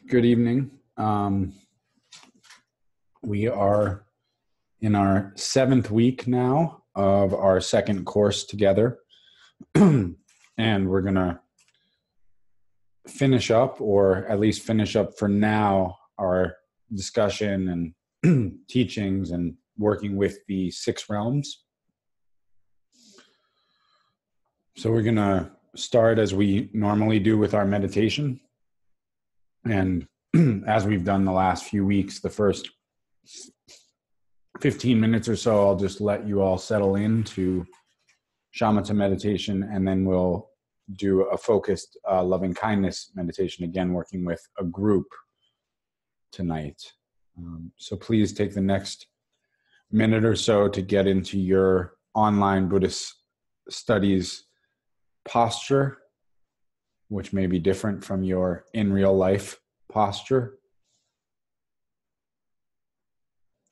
Good evening. We are in our 7th week now of our second course together. And we're going to finish up, or at least finish up for now, our discussion and teachings and working with the 6 realms. So we're going to start as we normally do with our meditation. And as we've done the last few weeks, the first 15 minutes or so, I'll just let you all settle into shamatha meditation, and then we'll do a focused loving kindness meditation, again working with a group tonight. So please take the next minute or so to get into your online Buddhist studies posture, which may be different from your in real life posture.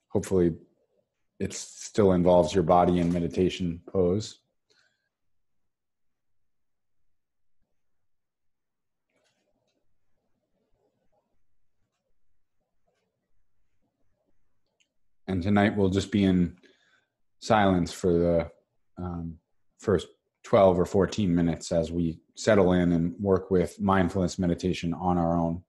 Hopefully it still involves your body in meditation pose. And tonight we'll just be in silence for the first 12 or 14 minutes as we settle in and work with mindfulness meditation on our own.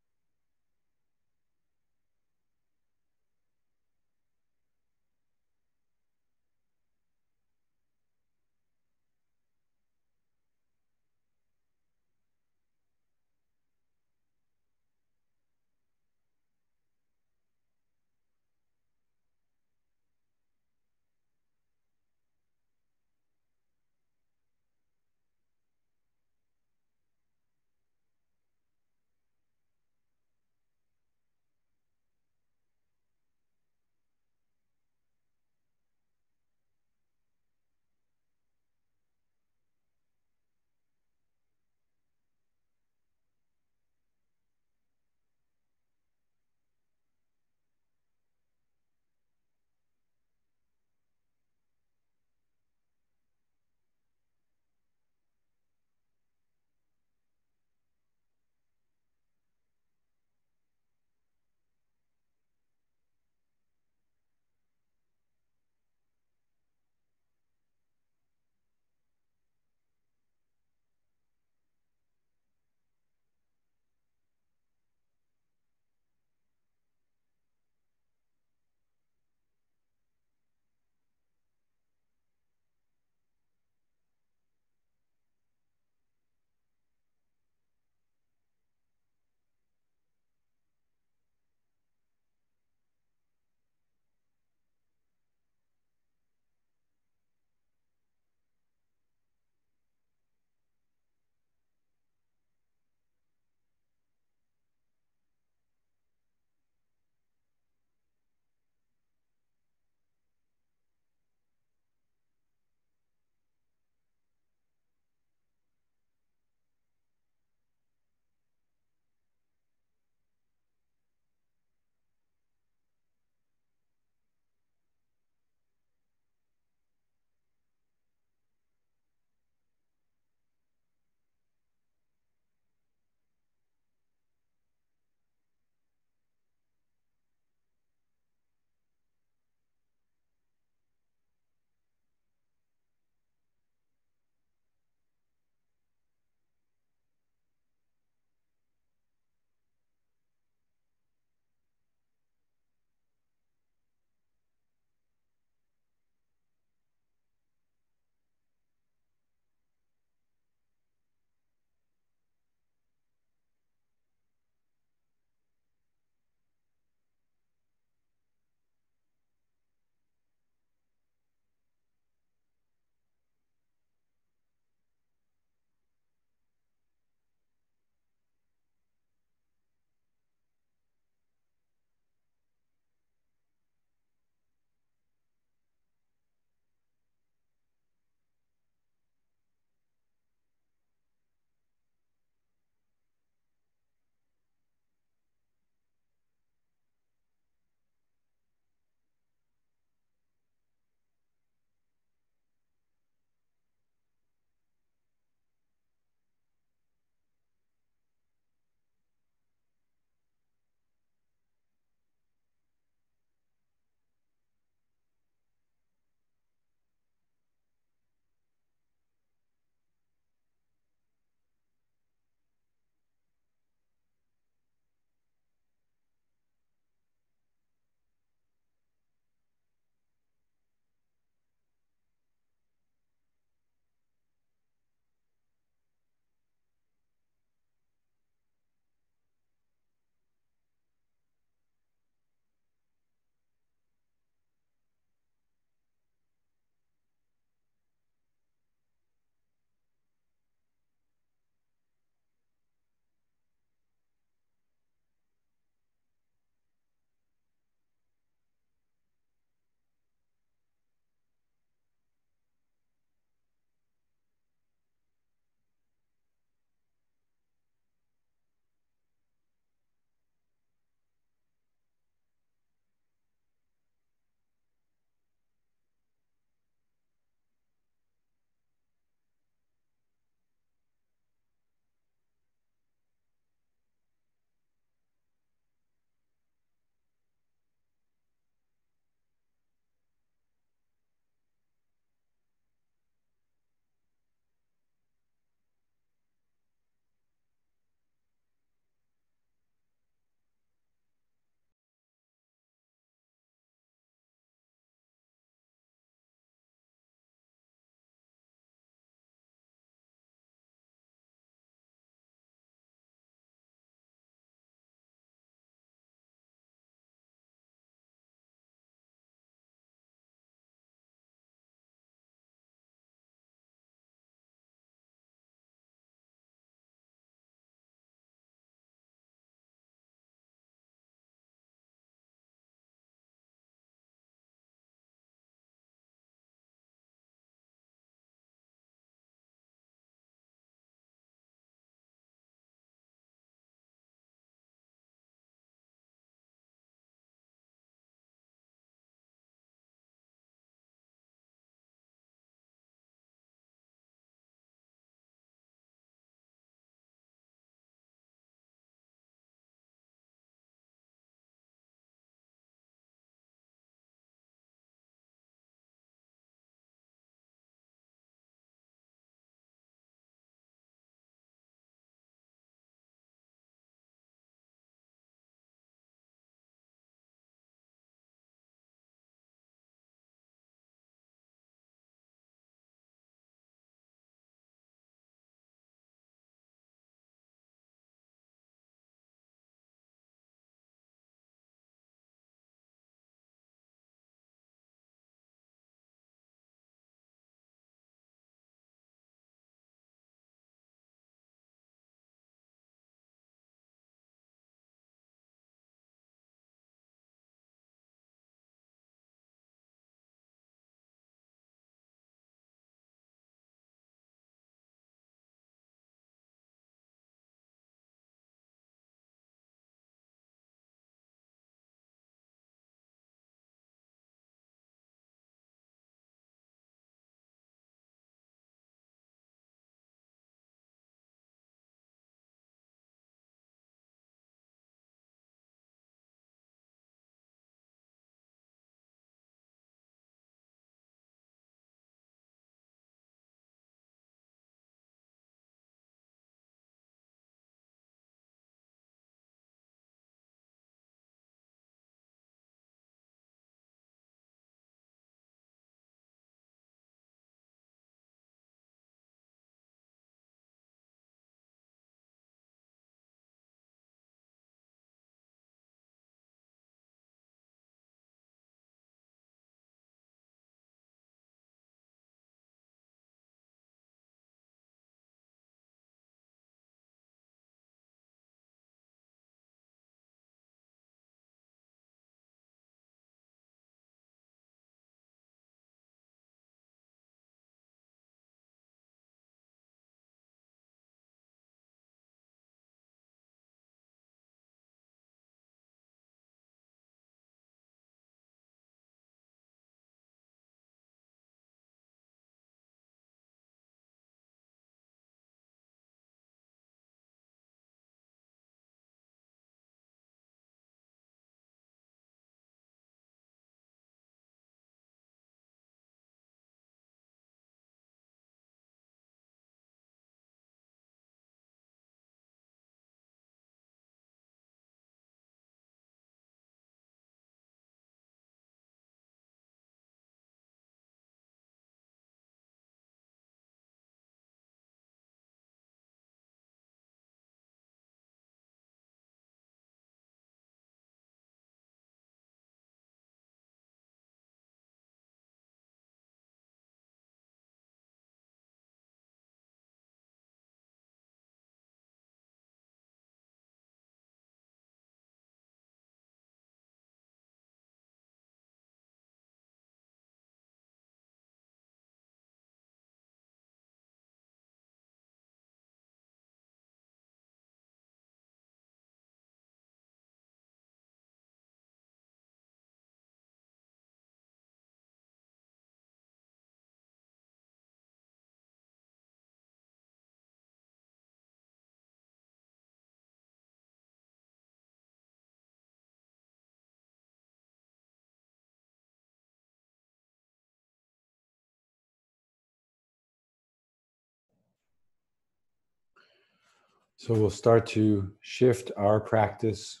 So we'll start to shift our practice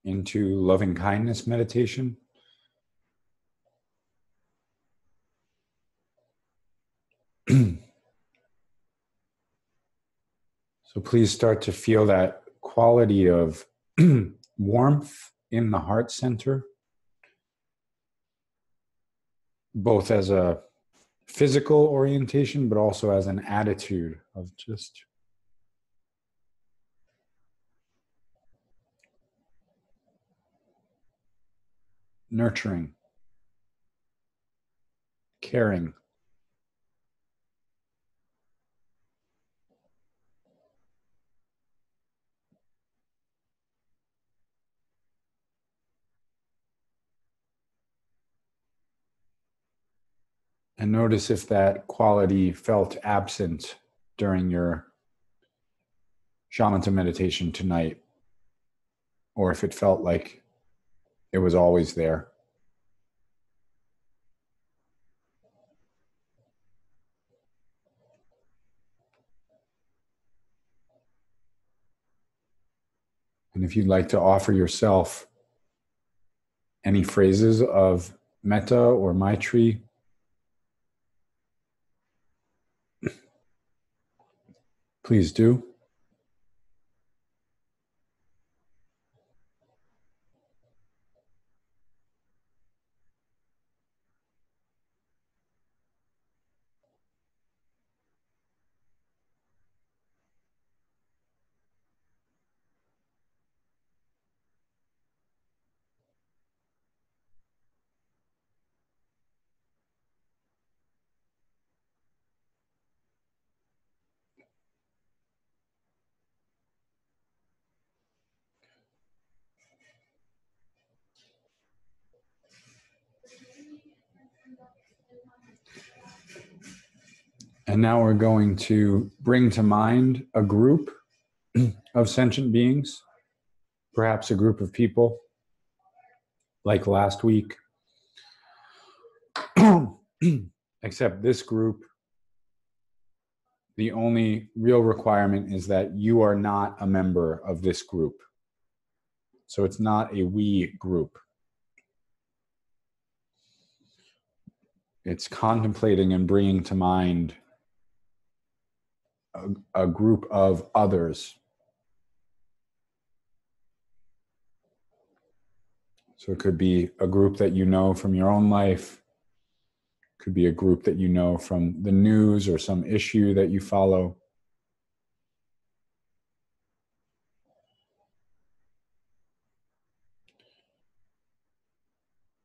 into loving kindness meditation. So please start to feel that quality of warmth in the heart center, both as a physical orientation, but also as an attitude of just nurturing, caring. And notice if that quality felt absent during your shamatha meditation tonight, or if it felt like it was always there. And if you'd like to offer yourself any phrases of metta or maitri, please do. And now we're going to bring to mind a group of sentient beings, perhaps a group of people like last week. Except this group, the only real requirement is that you are not a member of this group. So it's not a we group. It's contemplating and bringing to mind a group of others. So it could be a group that you know from your own life, could be a group that you know from the news or some issue that you follow.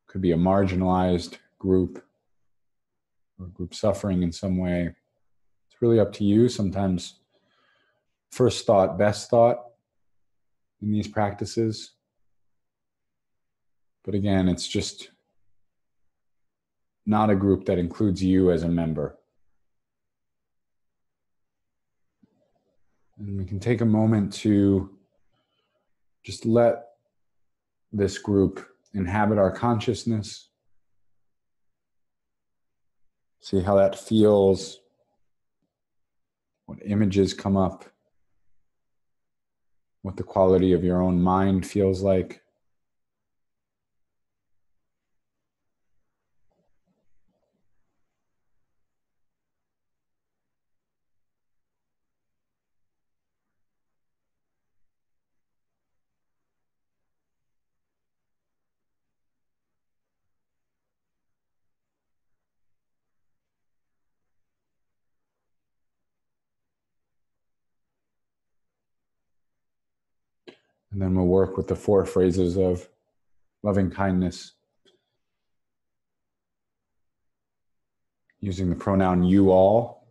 Could be a marginalized group or a group suffering in some way. It's really up to you. Sometimes first thought, best thought in these practices. But again, it's just not a group that includes you as a member. And we can take a moment to just let this group inhabit our consciousness. See how that feels, what images come up, what the quality of your own mind feels like. And then we'll work with the 4 phrases of loving kindness, using the pronoun you all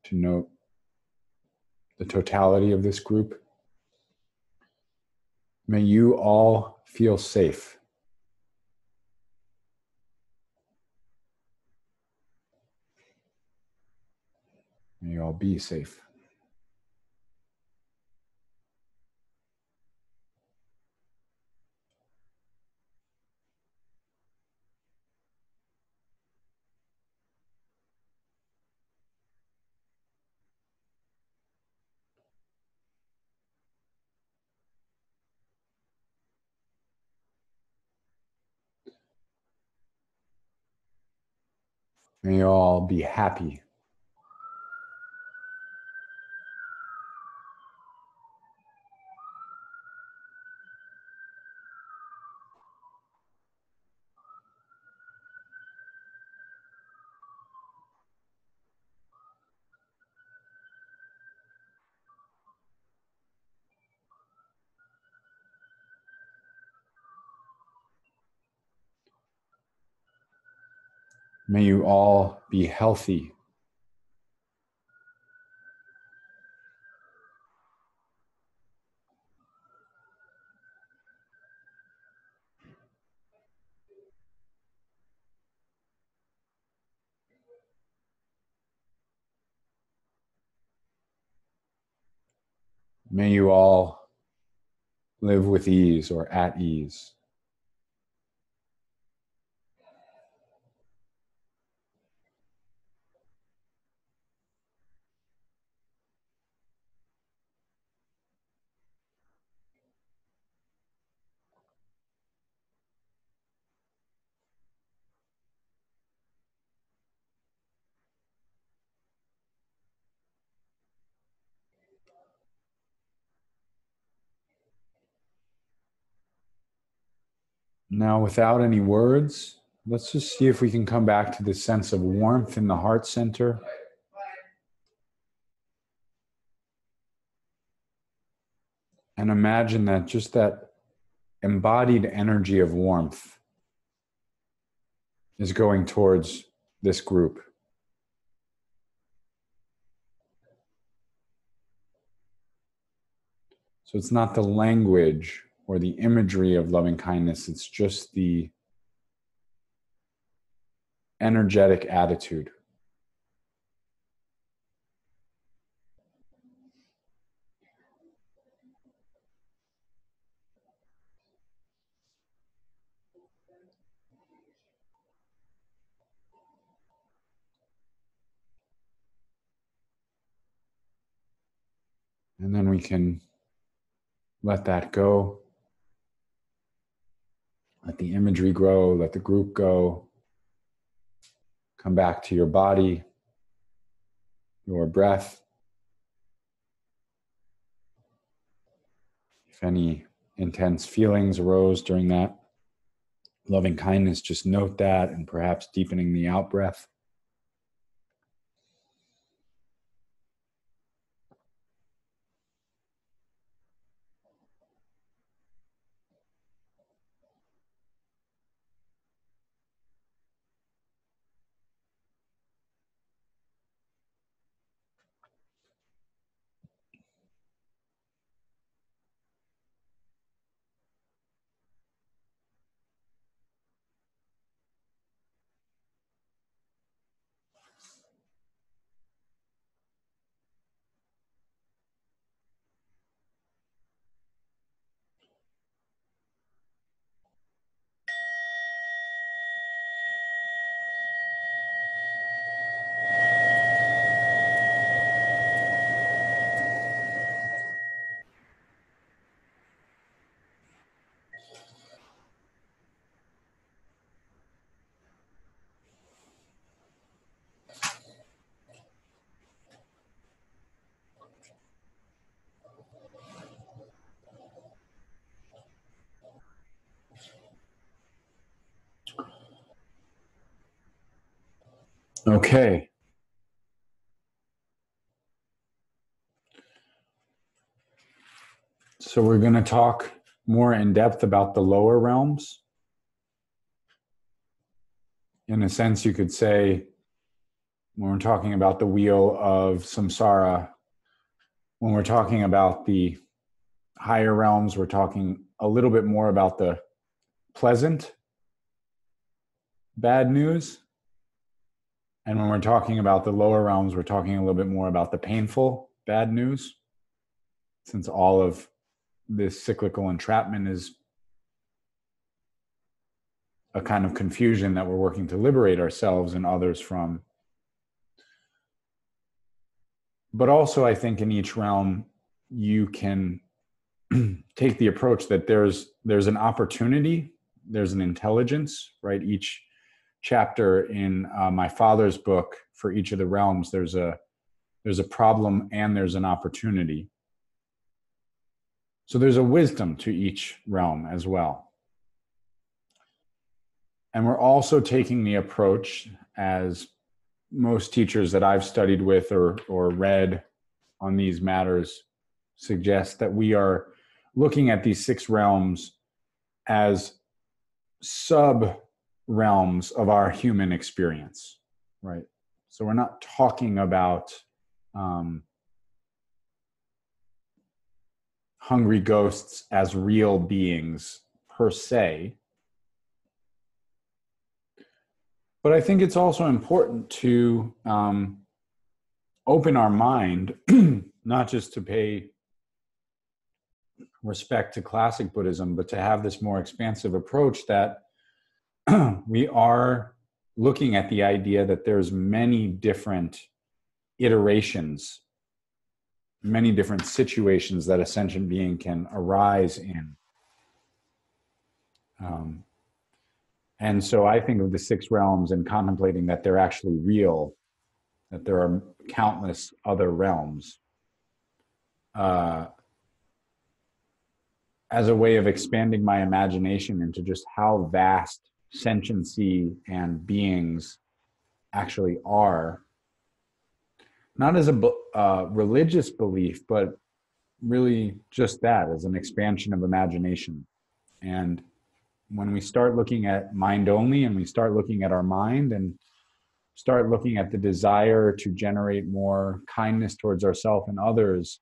to note the totality of this group. May you all feel safe. May you all be safe. May you all be happy. May you all be healthy. May you all live with ease or at ease. Now, without any words, let's just see if we can come back to this sense of warmth in the heart center. And imagine that just that embodied energy of warmth is going towards this group. So it's not the language or the imagery of loving kindness, it's just the energetic attitude. And then we can let that go. Let the imagery grow, let the group go. Come back to your body, your breath. If any intense feelings arose during that loving kindness, just note that and perhaps deepening the out breath. Okay. So we're going to talk more in depth about the lower realms. In a sense, you could say, when we're talking about the wheel of samsara, when we're talking about the higher realms, we're talking a little bit more about the pleasant bad news. And when we're talking about the lower realms, we're talking a little bit more about the painful bad news, since all of this cyclical entrapment is a kind of confusion that we're working to liberate ourselves and others from. But also, I think in each realm, you can take the approach that there's an opportunity, there's an intelligence, right? Each chapter in my father's book, for each of the realms, there's a problem and there's an opportunity. So there's a wisdom to each realm as well. And we're also taking the approach, as most teachers that I've studied with or read on these matters suggest, that we are looking at these 6 realms as sub realms of our human experience, right? So we're not talking about hungry ghosts as real beings per se. But I think it's also important to open our mind, not just to pay respect to classic Buddhism, but to have this more expansive approach that we are looking at the idea that there's many different iterations, many different situations that a sentient being can arise in. And so I think of the 6 realms and contemplating that they're actually real, that there are countless other realms, as a way of expanding my imagination into just how vast sentiency and beings actually are. Not as a religious belief, but really just that, as an expansion of imagination. And when we start looking at mind only, and we start looking at our mind, and start looking at the desire to generate more kindness towards ourselves and others,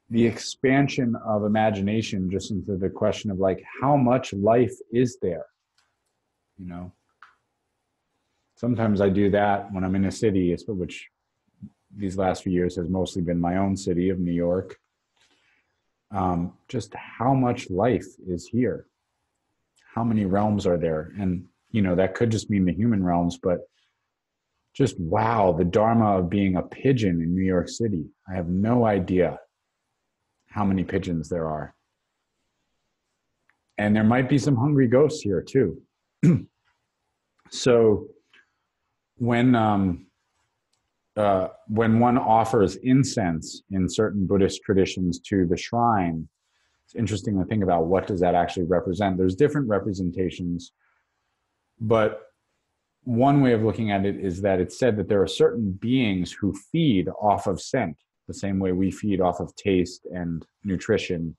the expansion of imagination just into the question of like, how much life is there? You know, sometimes I do that when I'm in a city, which these last few years has mostly been my own city of New York. Just how much life is here? How many realms are there? And, you know, that could just mean the human realms, but just, wow, the dharma of being a pigeon in New York City. I have no idea how many pigeons there are. And there might be some hungry ghosts here too. So when one offers incense in certain Buddhist traditions to the shrine, it's interesting to think about, what does that actually represent? There's different representations, but one way of looking at it is that it's said that there are certain beings who feed off of scent, the same way we feed off of taste and nutrition.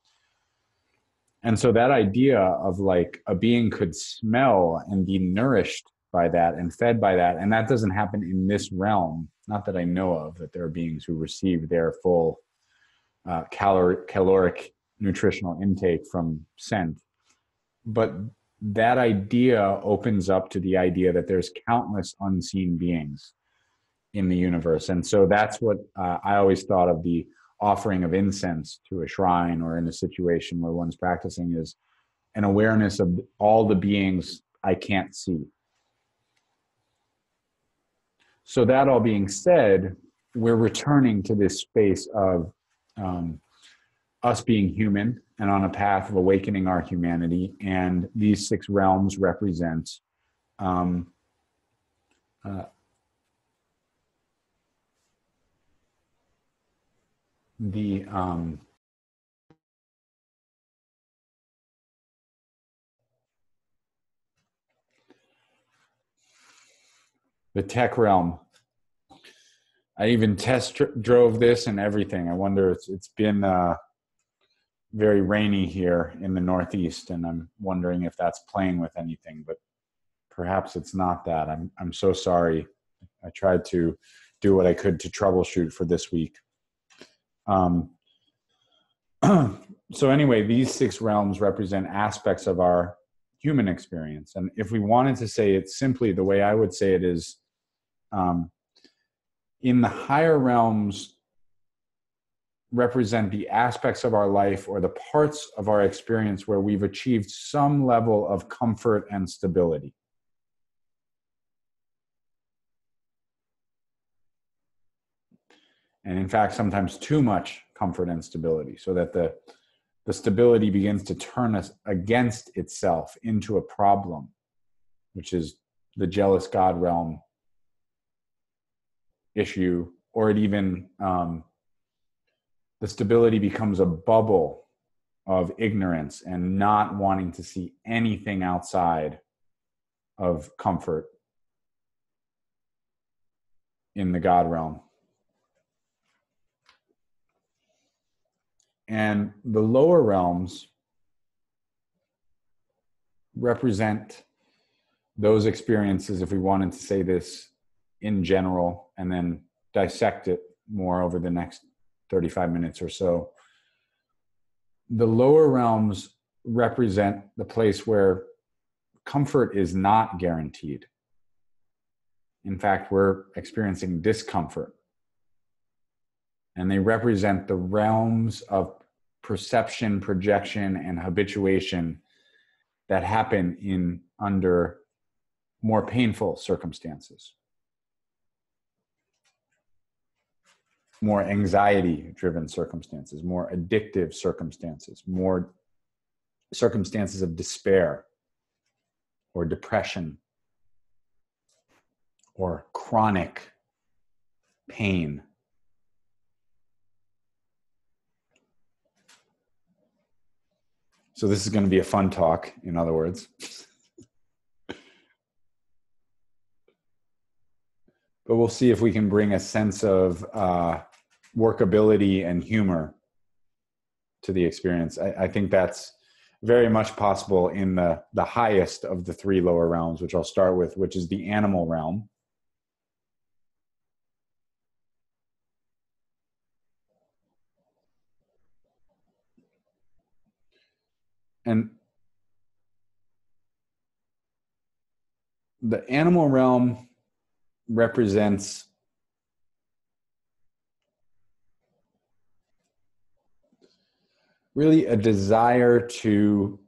And so that idea of like a being could smell and be nourished by that and fed by that, and that doesn't happen in this realm. Not that I know of, that there are beings who receive their full caloric nutritional intake from scent. But that idea opens up to the idea that there's countless unseen beings in the universe. And so that's what I always thought of the offering of incense to a shrine or in a situation where one's practicing, is an awareness of all the beings I can't see. So that all being said, we're returning to this space of us being human and on a path of awakening our humanity. And these 6 realms represent the tech realm. I even test drove this and everything. I wonder, it's been very rainy here in the Northeast, and I'm wondering if that's playing with anything, but perhaps it's not that. I'm so sorry. I tried to do what I could to troubleshoot for this week. So anyway, these 6 realms represent aspects of our human experience. And if we wanted to say it simply, the way I would say it is, in the higher realms represent the aspects of our life or the parts of our experience where we've achieved some level of comfort and stability. And in fact, sometimes too much comfort and stability, so that the stability begins to turn us against itself into a problem. which is the jealous God realm issue, or it even, the stability becomes a bubble of ignorance and not wanting to see anything outside of comfort in the God realm. And the lower realms represent those experiences, if we wanted to say this in general, and then dissect it more over the next 35 minutes or so. The lower realms represent the place where comfort is not guaranteed. In fact, we're experiencing discomfort. And they represent the realms of perception, projection, and habituation that happen under more painful circumstances, more anxiety-driven circumstances, more addictive circumstances, more circumstances of despair or depression or chronic pain. So this is going to be a fun talk, in other words. But we'll see if we can bring a sense of workability and humor to the experience. I think that's very much possible in the highest of the three lower realms, which I'll start with, which is the animal realm. And the animal realm represents really a desire to,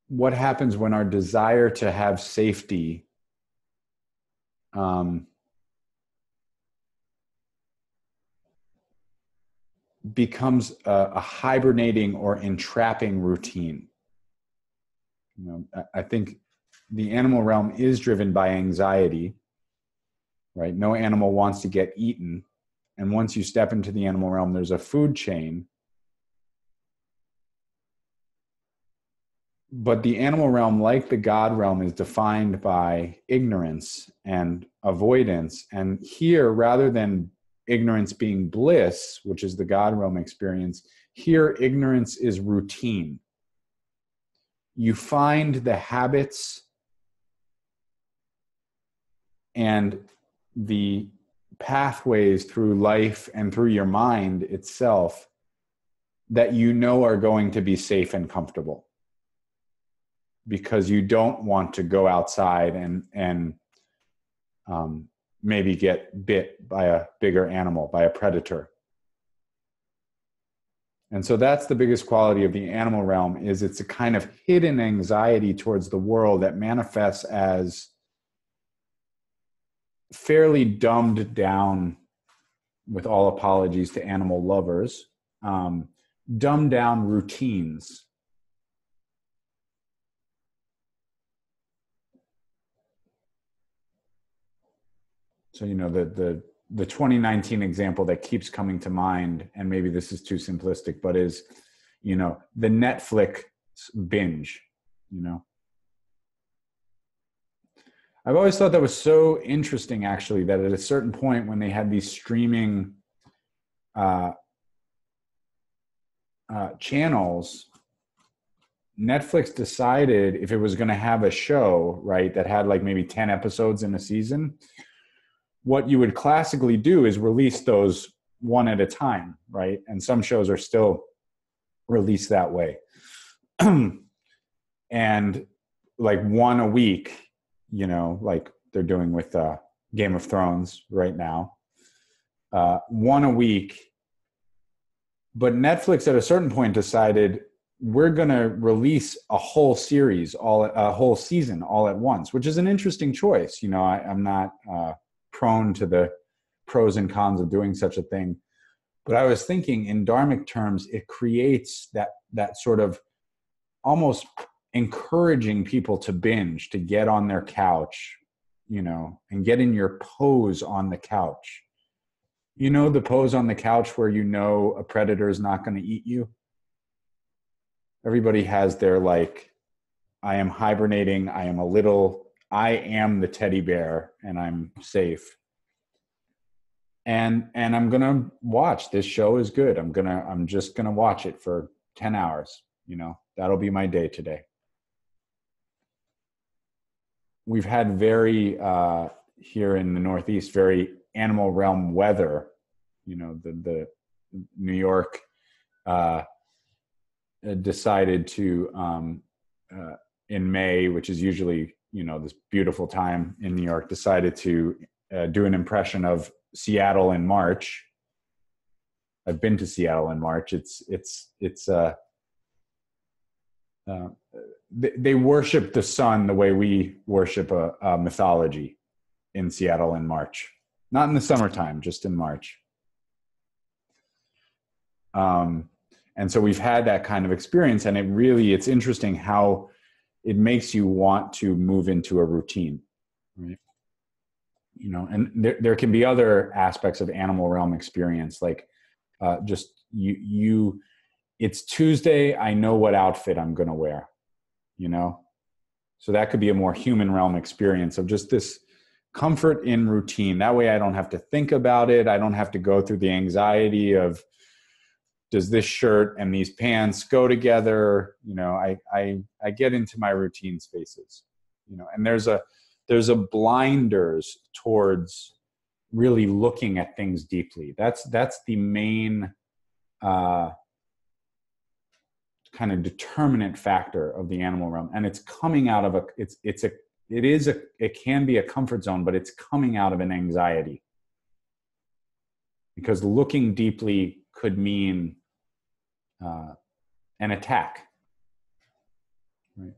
what happens when our desire to have safety becomes a hibernating or entrapping routine. I think the animal realm is driven by anxiety, right? No animal wants to get eaten. And once you step into the animal realm, there's a food chain. But the animal realm, like the God realm, is defined by ignorance and avoidance. And here, rather than ignorance being bliss, which is the God realm experience, here ignorance is routine. You find the habits and the pathways through life and through your mind itself that you know are going to be safe and comfortable, because you don't want to go outside and maybe get bit by a bigger animal, by a predator. And so that's the biggest quality of the animal realm, is it's a kind of hidden anxiety towards the world that manifests as fairly dumbed down, with all apologies to animal lovers, dumbed down routines. So, the 2019 example that keeps coming to mind, and maybe this is too simplistic, but is, the Netflix binge, I've always thought that was so interesting, actually, that at a certain point when they had these streaming channels, Netflix decided if it was going to have a show, right, that had like maybe 10 episodes in a season, what you would classically do is release those one at a time, right? And some shows are still released that way. And like one a week, like they're doing with Game of Thrones right now, one a week. But Netflix at a certain point decided we're going to release a whole series, a whole season all at once, which is an interesting choice. I'm not prone to the pros and cons of doing such a thing. But I was thinking in dharmic terms, it creates that sort of almost encouraging people to binge, to get on their couch, and get in your pose on the couch. The pose on the couch where a predator is not going to eat you. Everybody has their I am hibernating, I am the teddy bear and I'm safe. And I'm going to watch. This show is good. I'm just going to watch it for 10 hours. That'll be my day today. We've had here in the Northeast, very animal realm weather. The New York decided to, in May, which is usually, this beautiful time in New York, decided to do an impression of Seattle in March. I've been to Seattle in March. They worship the sun the way we worship a mythology in Seattle in March. Not in the summertime, just in March. And so we've had that kind of experience, and it's interesting how it makes you want to move into a routine, right? And there can be other aspects of animal realm experience, like it's Tuesday, I know what outfit I'm going to wear, So that could be a more human realm experience of just this comfort in routine. That way I don't have to think about it. I don't have to go through the anxiety of, does this shirt and these pants go together? I get into my routine spaces, and there's a blinders towards really looking at things deeply. That's the main kind of determinant factor of the animal realm. And it's coming out of it can be a comfort zone, but it's coming out of an anxiety, because looking deeply could mean an attack, right?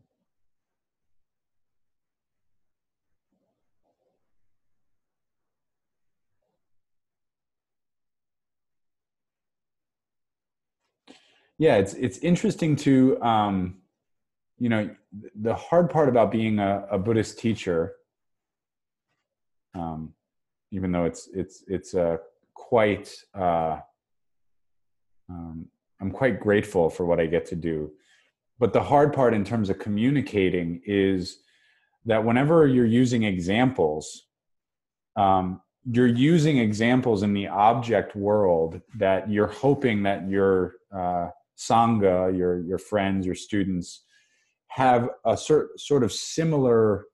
Yeah, it's interesting to the hard part about being a Buddhist teacher, even though it's quite I'm quite grateful for what I get to do. But the hard part in terms of communicating is that whenever you're using examples, you're using examples in the object world that you're hoping that your Sangha, your friends, your students, have a sort of similar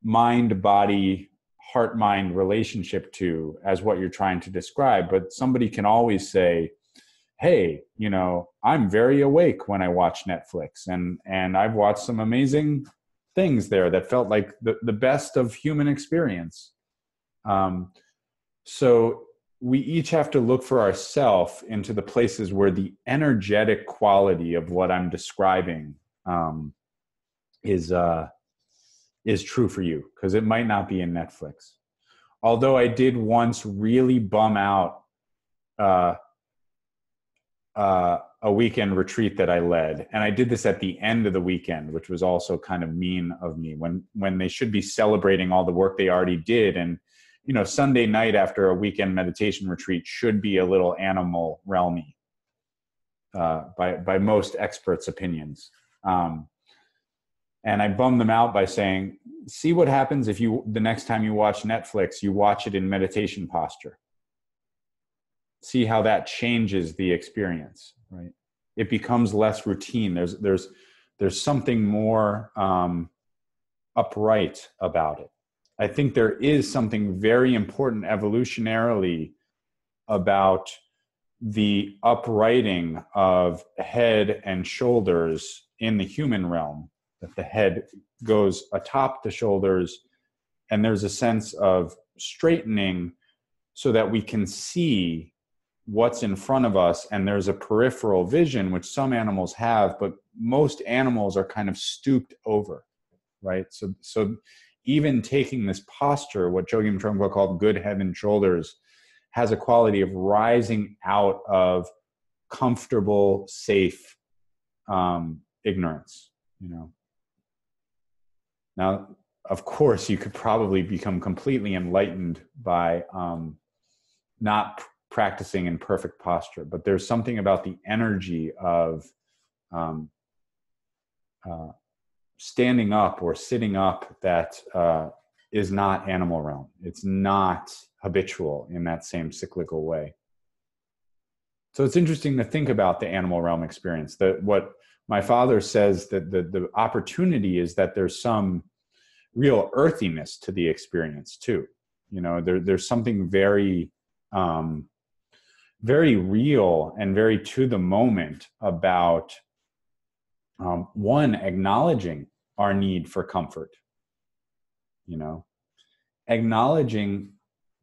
mind-body, heart-mind relationship to as what you're trying to describe. But somebody can always say, hey, I'm very awake when I watch Netflix, and I've watched some amazing things there that felt like the best of human experience. So we each have to look for ourselves into the places where the energetic quality of what I'm describing is true for you, because it might not be in Netflix. Although I did once really bum out a weekend retreat that I led. And I did this at the end of the weekend, which was also kind of mean of me, when they should be celebrating all the work they already did. And, Sunday night after a weekend meditation retreat should be a little animal realmy, by most experts' opinions. And I bummed them out by saying, see what happens if the next time you watch Netflix, you watch it in meditation posture. See how that changes the experience, right? It becomes less routine. There's something more upright about it. I think there is something very important evolutionarily about the uprighting of head and shoulders in the human realm, that the head goes atop the shoulders, and there's a sense of straightening so that we can see what's in front of us, and there's a peripheral vision, which some animals have, but most animals are kind of stooped over, right? So even taking this posture, what Chogyam Trungpa called good head and shoulders, has a quality of rising out of comfortable, safe ignorance, Now, of course, you could probably become completely enlightened by not practicing in perfect posture, but there's something about the energy of standing up or sitting up that is not animal realm. It's not habitual in that same cyclical way. So it's interesting to think about the animal realm experience. That what my father says, that the opportunity is that there's some real earthiness to the experience too. You know, there's something very, very real and very to the moment about one, acknowledging our need for comfort, you know, acknowledging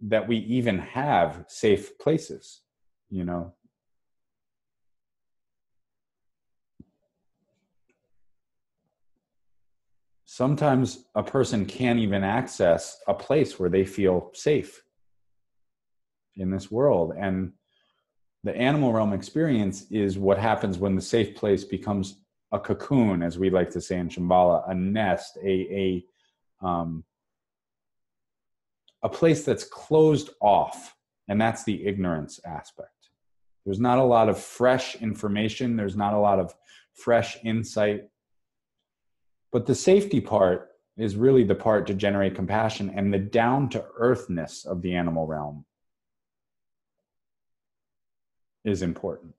that we even have safe places, you know. Sometimes a person can't even access a place where they feel safe in this world. And the animal realm experience is what happens when the safe place becomes a cocoon, as we like to say in Shambhala, a nest, a place that's closed off. And that's the ignorance aspect. There's not a lot of fresh information. There's not a lot of fresh insight. But the safety part is really the part to generate compassion, and the down-to-earthness of the animal realm is important,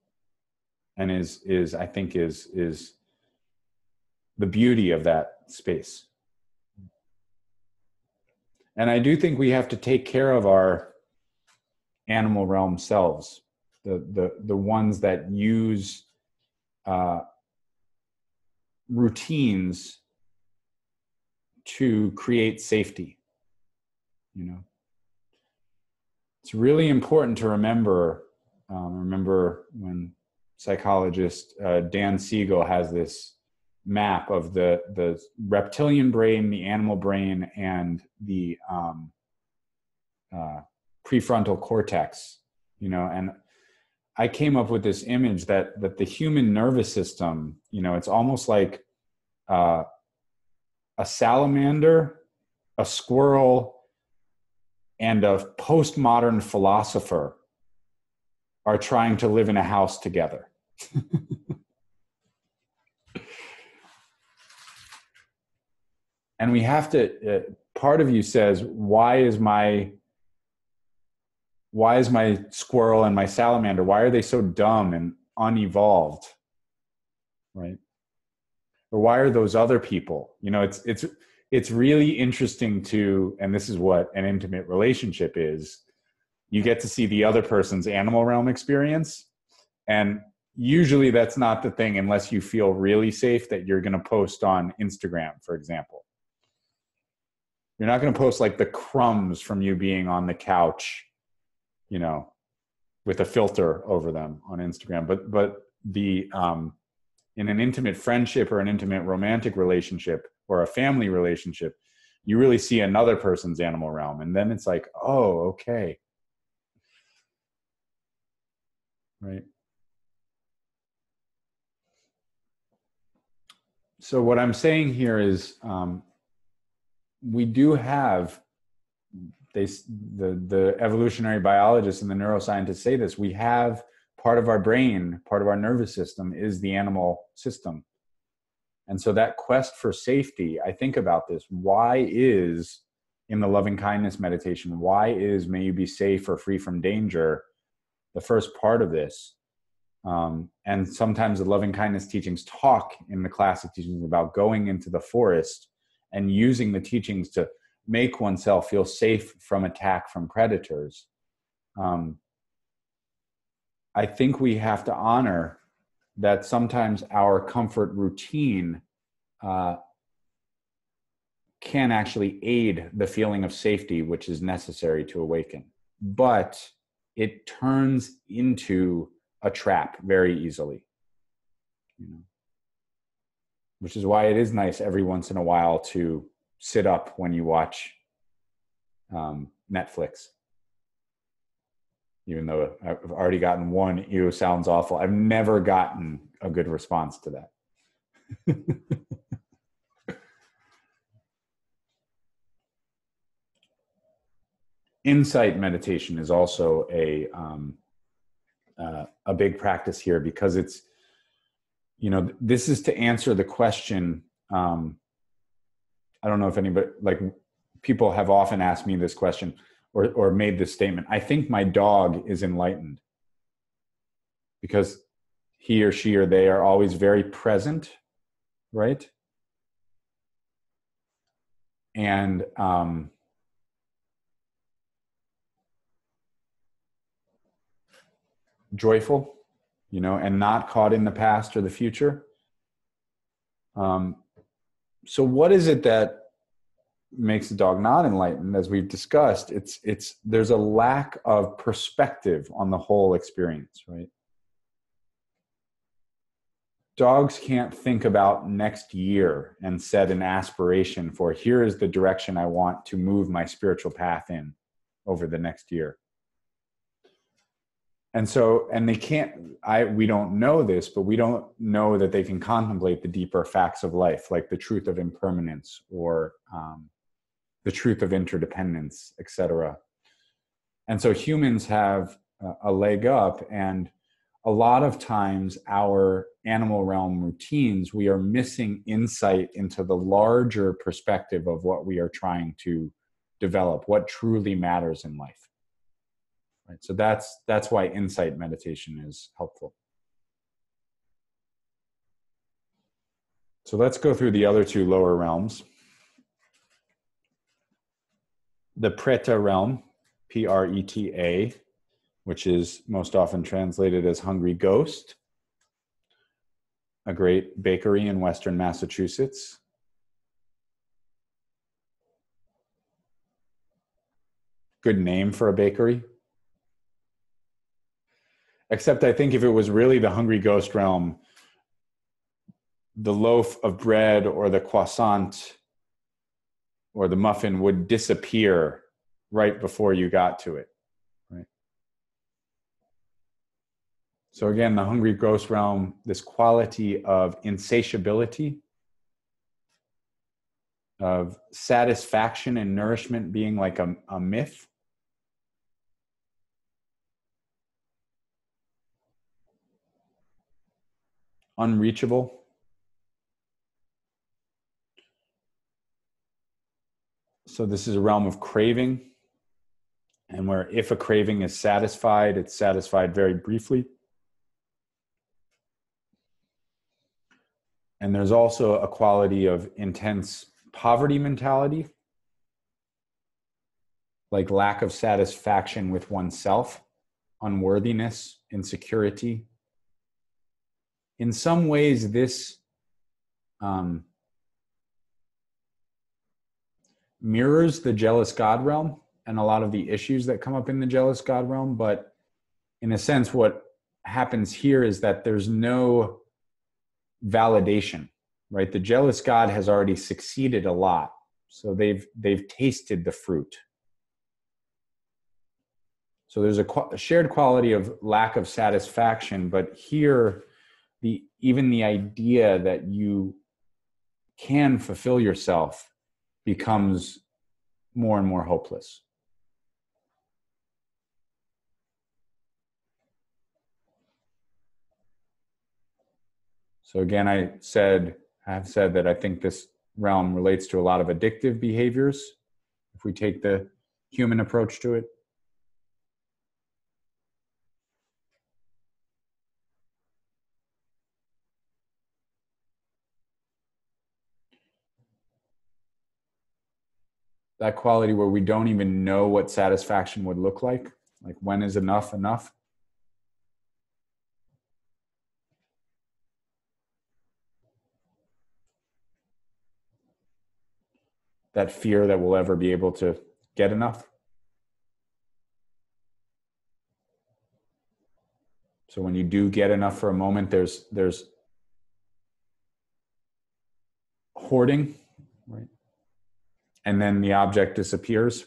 and is I think is the beauty of that space. And I do think we have to take care of our animal realm selves, the ones that use routines to create safety. You know, it's really important to remember when psychologist Dan Siegel has this map of the reptilian brain, the animal brain, and the prefrontal cortex, you know. And I came up with this image that the human nervous system, you know, it's almost like a salamander, a squirrel, and a postmodern philosopher are trying to live in a house together. And we have to, part of you says, why is my squirrel and my salamander, why are they so dumb and unevolved, right? Or why are those other people? You know, it's really interesting to, and this is what an intimate relationship is. You get to see the other person's animal realm experience. And usually that's not the thing unless you feel really safe that you're going to post on Instagram, for example. You're not going to post like the crumbs from you being on the couch, you know, with a filter over them on Instagram. But the in an intimate friendship or an intimate romantic relationship or a family relationship, you really see another person's animal realm. And then it's like, oh, okay. Right. So what I'm saying here is we do have, the evolutionary biologists and the neuroscientists say this, we have part of our brain, part of our nervous system is the animal system. And so that quest for safety, I think about this, why is, in the loving kindness meditation, why is may you be safe or free from danger the first part of this? And sometimes the loving kindness teachings talk in the classic teachings about going into the forest and using the teachings to make oneself feel safe from attack from predators. I think we have to honor that sometimes our comfort routine can actually aid the feeling of safety, which is necessary to awaken. But it turns into a trap very easily, you know? Which is why it is nice every once in a while to sit up when you watch Netflix. Even though I've already gotten one, ew, sounds awful. I've never gotten a good response to that. insight meditation is also a big practice here, because it's, this is to answer the question. I don't know if anybody, like, people have often asked me this question or made this statement. I think my dog is enlightened because he or she or they are always very present, right? And joyful, and not caught in the past or the future. So what is it that makes the dog not enlightened? As we've discussed, there's a lack of perspective on the whole experience, right? Dogs can't think about next year and set an aspiration for, here is the direction I want to move my spiritual path in over the next year. And so, and they can't, we don't know this, but we don't know that they can contemplate the deeper facts of life, like the truth of impermanence or the truth of interdependence, etc. And so humans have a leg up, and a lot of times our animal realm routines, we are missing insight into the larger perspective of what we are trying to develop, what truly matters in life. Right? So that's why insight meditation is helpful. So let's go through the other two lower realms. The Preta realm, Preta, which is most often translated as hungry ghost, a great bakery in Western Massachusetts. Good name for a bakery. Except I think if it was really the hungry ghost realm, the loaf of bread or the croissant or the muffin would disappear right before you got to it, right? So again, the hungry ghost realm, this quality of insatiability, of satisfaction and nourishment being like a myth. Unreachable. So this is a realm of craving, and where if a craving is satisfied, it's satisfied very briefly. And there's also a quality of intense poverty mentality, like lack of satisfaction with oneself, unworthiness, insecurity. In some ways, this mirrors the jealous God realm and a lot of the issues that come up in the jealous God realm. But in a sense, what happens here is that there's no validation, right? The jealous God has already succeeded a lot. So they've tasted the fruit. So there's a shared quality of lack of satisfaction, but here, even the idea that you can fulfill yourself becomes more and more hopeless. So again, I have said that I think this realm relates to a lot of addictive behaviors if we take the human approach to it. That quality where we don't even know what satisfaction would look like when is enough enough? That fear that we'll ever be able to get enough. So when you do get enough for a moment, there's hoarding, right? And then the object disappears.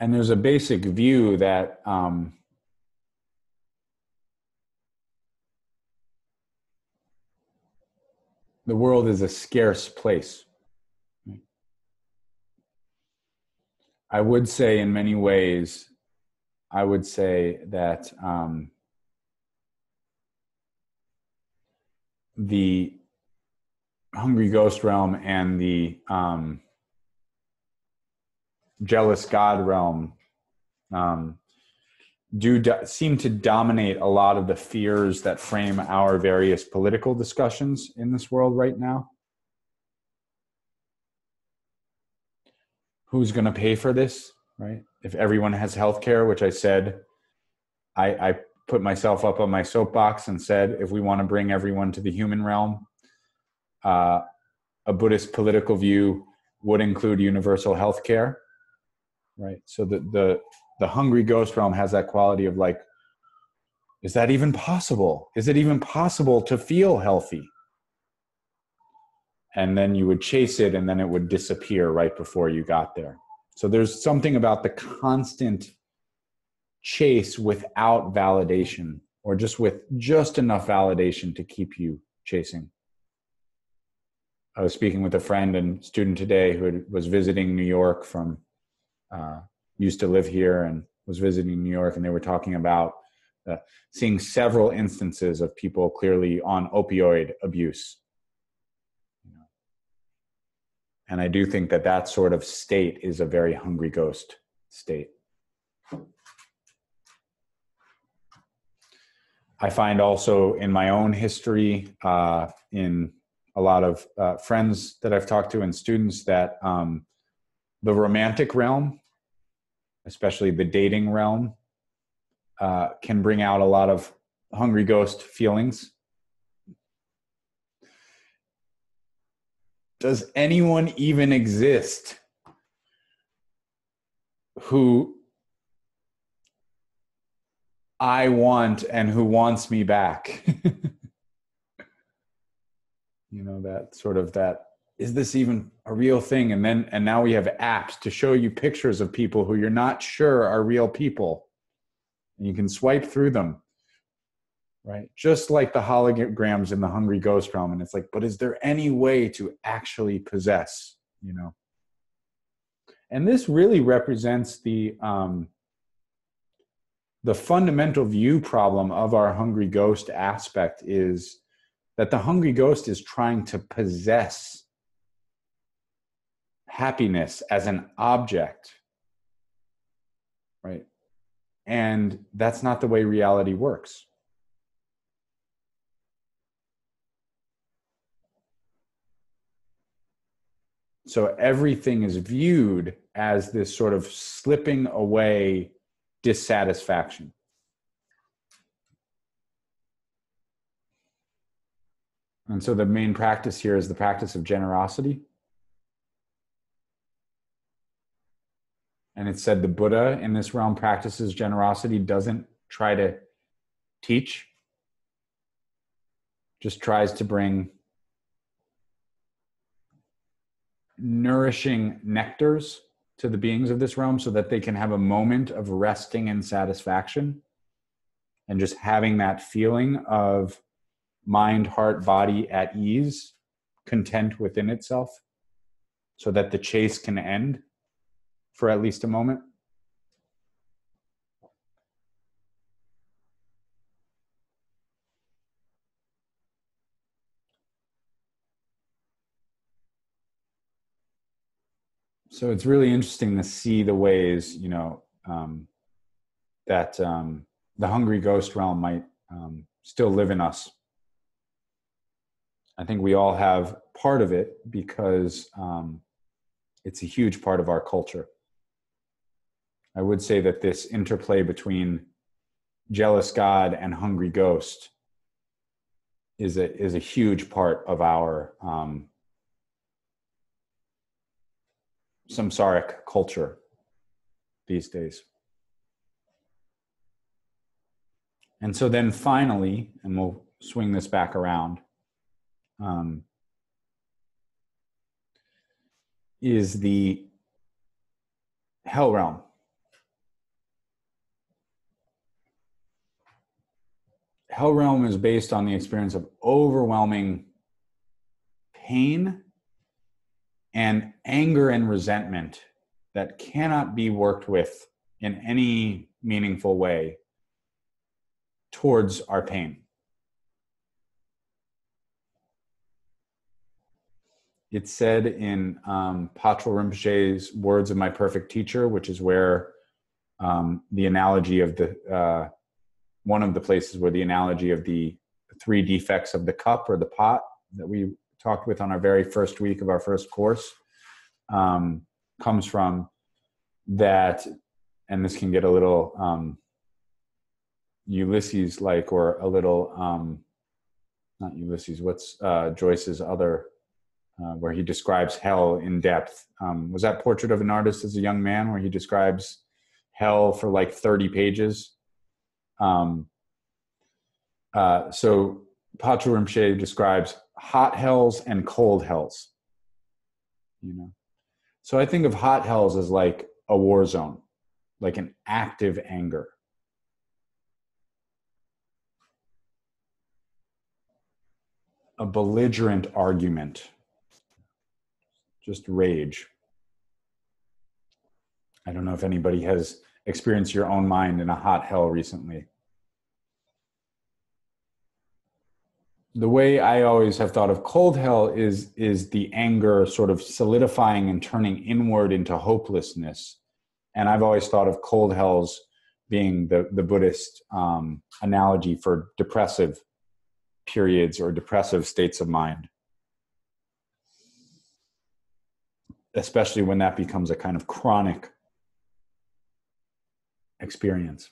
And there's a basic view that the world is a scarce place. I would say in many ways, I would say that the hungry ghost realm and the jealous God realm seem to dominate a lot of the fears that frame our various political discussions in this world right now. Who's going to pay for this, right? If everyone has healthcare, which I said, I put myself up on my soapbox and said, if we want to bring everyone to the human realm, a Buddhist political view would include universal healthcare, right? So the hungry ghost realm has that quality of like, is that even possible? Is it even possible to feel healthy? And then you would chase it and then it would disappear right before you got there. So there's something about the constant chase without validation, or just with just enough validation to keep you chasing. I was speaking with a friend and student today who was visiting New York from, used to live here and was visiting New York, and they were talking about seeing several instances of people clearly on opioid abuse. And I do think that that sort of state is a very hungry ghost state. I find also in my own history, in a lot of friends that I've talked to and students, that the romantic realm, especially the dating realm, can bring out a lot of hungry ghost feelings. Does anyone even exist who I want and who wants me back? You know, that sort of that, is this even a real thing? And now we have apps to show you pictures of people who you're not sure are real people. And you can swipe through them, right? Just like the holograms in the hungry ghost realm. And it's like, but is there any way to actually possess, you know? And this really represents the fundamental view problem of our hungry ghost aspect, is that the hungry ghost is trying to possess happiness as an object, right? And that's not the way reality works. So everything is viewed as this sort of slipping away dissatisfaction. And so the main practice here is the practice of generosity. And it said the Buddha in this realm practices generosity, doesn't try to teach, just tries to bring nourishing nectars to the beings of this realm so that they can have a moment of resting and satisfaction, and just having that feeling of mind, heart, body at ease, content within itself, so that the chase can end for at least a moment. So it's really interesting to see the ways, you know, that the hungry ghost realm might still live in us. I think we all have part of it because it's a huge part of our culture. I would say that this interplay between jealous God and hungry ghost is a huge part of our samsaric culture these days. And so then finally, and we'll swing this back around, is the hell realm. hell realm is based on the experience of overwhelming pain and anger and resentment that cannot be worked with in any meaningful way towards our pain. It's said in Patrul Rinpoche's Words of My Perfect Teacher, which is where the analogy of the, one of the places where the analogy of the 3 defects of the cup or the pot that we talked with on our very first week of our first course comes from, that, and this can get a little Ulysses-like, or a little, not Ulysses, what's Joyce's other, where he describes hell in depth. Was that Portrait of an Artist as a Young Man, where he describes hell for like 30 pages? So Patrul Rinpoche describes hot hells and cold hells. You know, so I think of hot hells as like a war zone, like an active anger. A belligerent argument, just rage. I don't know if anybody has experienced your own mind in a hot hell recently. The way I always have thought of cold hell is the anger sort of solidifying and turning inward into hopelessness. And I've always thought of cold hells being the Buddhist analogy for depressive periods or depressive states of mind, especially when that becomes a kind of chronic experience.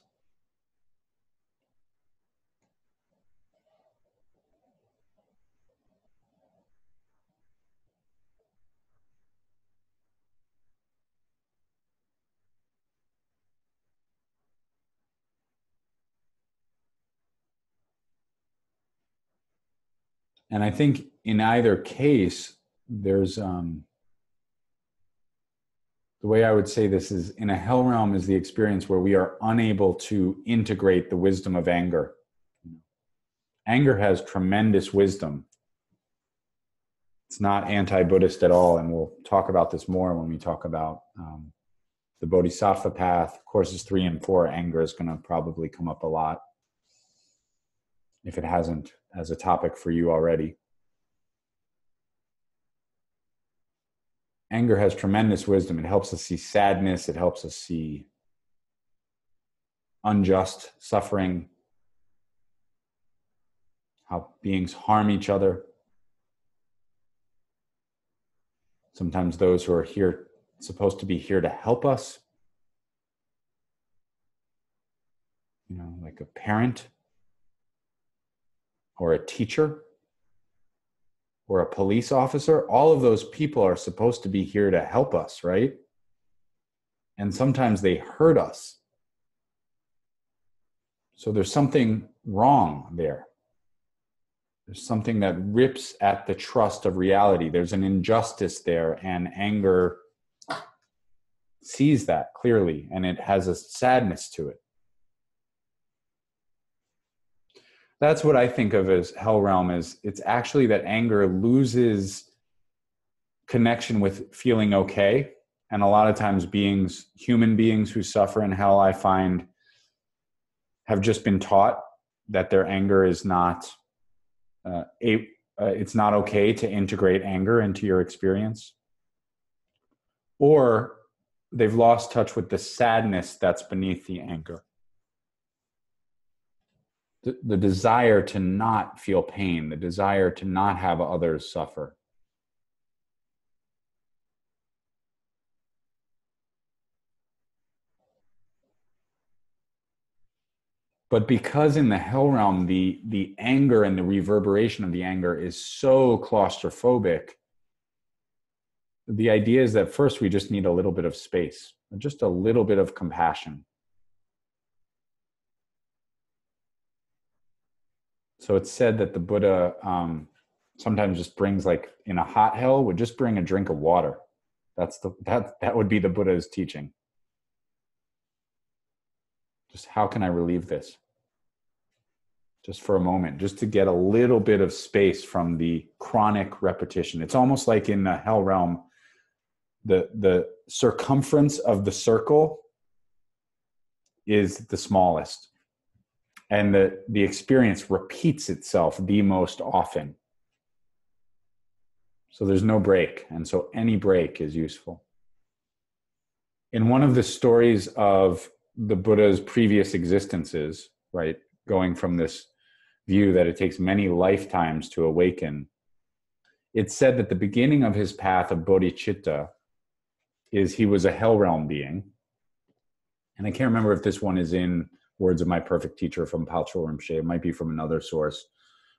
And I think in either case, there's the way I would say this is, in a hell realm is the experience where we are unable to integrate the wisdom of anger. Anger has tremendous wisdom. It's not anti-Buddhist at all, and we'll talk about this more when we talk about the Bodhisattva path. Courses 3 and 4, anger is going to probably come up a lot, if it hasn't as a topic for you already. Anger has tremendous wisdom. It helps us see sadness. It helps us see unjust suffering, how beings harm each other. Sometimes those who are here, supposed to be here to help us, you know, like a parent or a teacher or a police officer, all of those people are supposed to be here to help us, right? And sometimes they hurt us. So there's something wrong there. There's something that rips at the trust of reality. There's an injustice there, and anger sees that clearly, and it has a sadness to it. That's what I think of as hell realm. Is it's actually that anger loses connection with feeling okay. And a lot of times human beings who suffer in hell, I find, have just been taught that their anger is not, it's not okay to integrate anger into your experience. Or they've lost touch with the sadness that's beneath the anger. The desire to not feel pain, the desire to not have others suffer. But because in the hell realm, the anger and the reverberation of the anger is so claustrophobic, the idea is that first we just need a little bit of space, just a little bit of compassion. So it's said that the Buddha sometimes just brings, like in a hot hell, would just bring a drink of water. That would be the Buddha's teaching. Just how can I relieve this? just for a moment, just to get a little bit of space from the chronic repetition. It's almost like in the hell realm, the circumference of the circle is the smallest, and the experience repeats itself the most often. So there's no break, and so any break is useful. In one of the stories of the Buddha's previous existences, right, going from this view that it takes many lifetimes to awaken, it's said that the beginning of his path of bodhicitta is he was a hell realm being. And I can't remember if this one is in Words of My Perfect Teacher from Palchul Rinpoche. It might be from another source.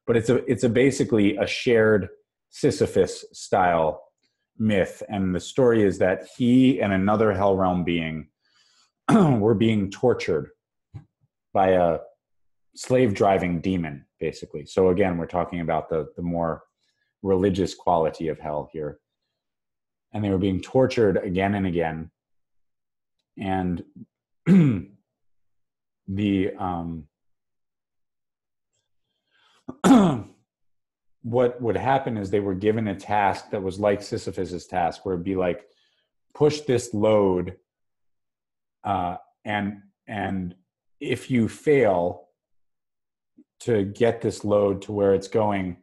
But it's basically a shared Sisyphus style myth. And the story is that he and another hell realm being were being tortured by a slave driving demon, basically. So again, we're talking about the more religious quality of hell here. And they were being tortured again and again. And what would happen is they were given a task that was like Sisyphus's task, where it'd be like, push this load, and if you fail to get this load to where it's going,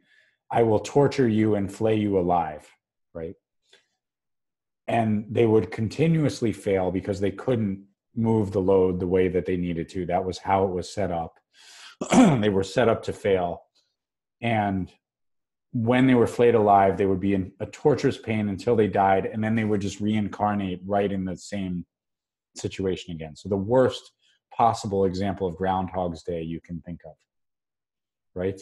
I will torture you and flay you alive, right? And they would continuously fail because they couldn't move the load the way that they needed to. That was how it was set up. They were set up to fail. And when they were flayed alive, they would be in a torturous pain until they died, and then they would just reincarnate right in the same situation again. So the worst possible example of Groundhog's Day you can think of, right?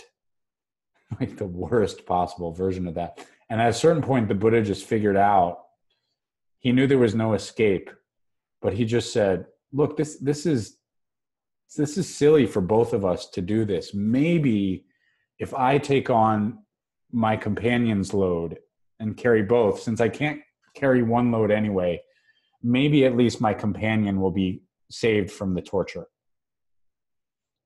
Like the worst possible version of that. And at a certain point, the Buddha just figured out, he knew there was no escape, but he just said, look, this is silly for both of us to do this. Maybe if I take on my companion's load and carry both, since I can't carry one load anyway, maybe at least my companion will be saved from the torture.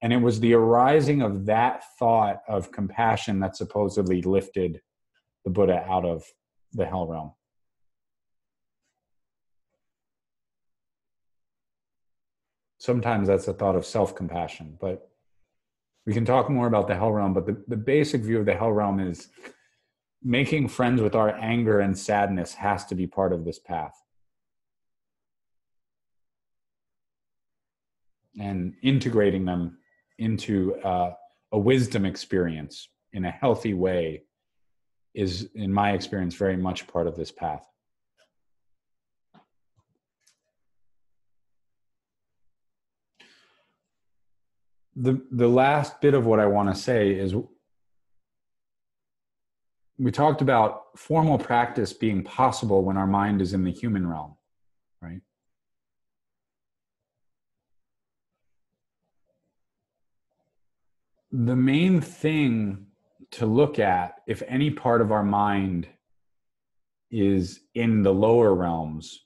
And it was the arising of that thought of compassion that supposedly lifted the Buddha out of the hell realm. Sometimes that's a thought of self-compassion, but we can talk more about the hell realm. But the basic view of the hell realm is making friends with our anger and sadness has to be part of this path. And integrating them into a wisdom experience in a healthy way is, in my experience, very much part of this path. The last bit of what I want to say is, we talked about formal practice being possible when our mind is in the human realm, right? The main thing to look at, if any part of our mind is in the lower realms,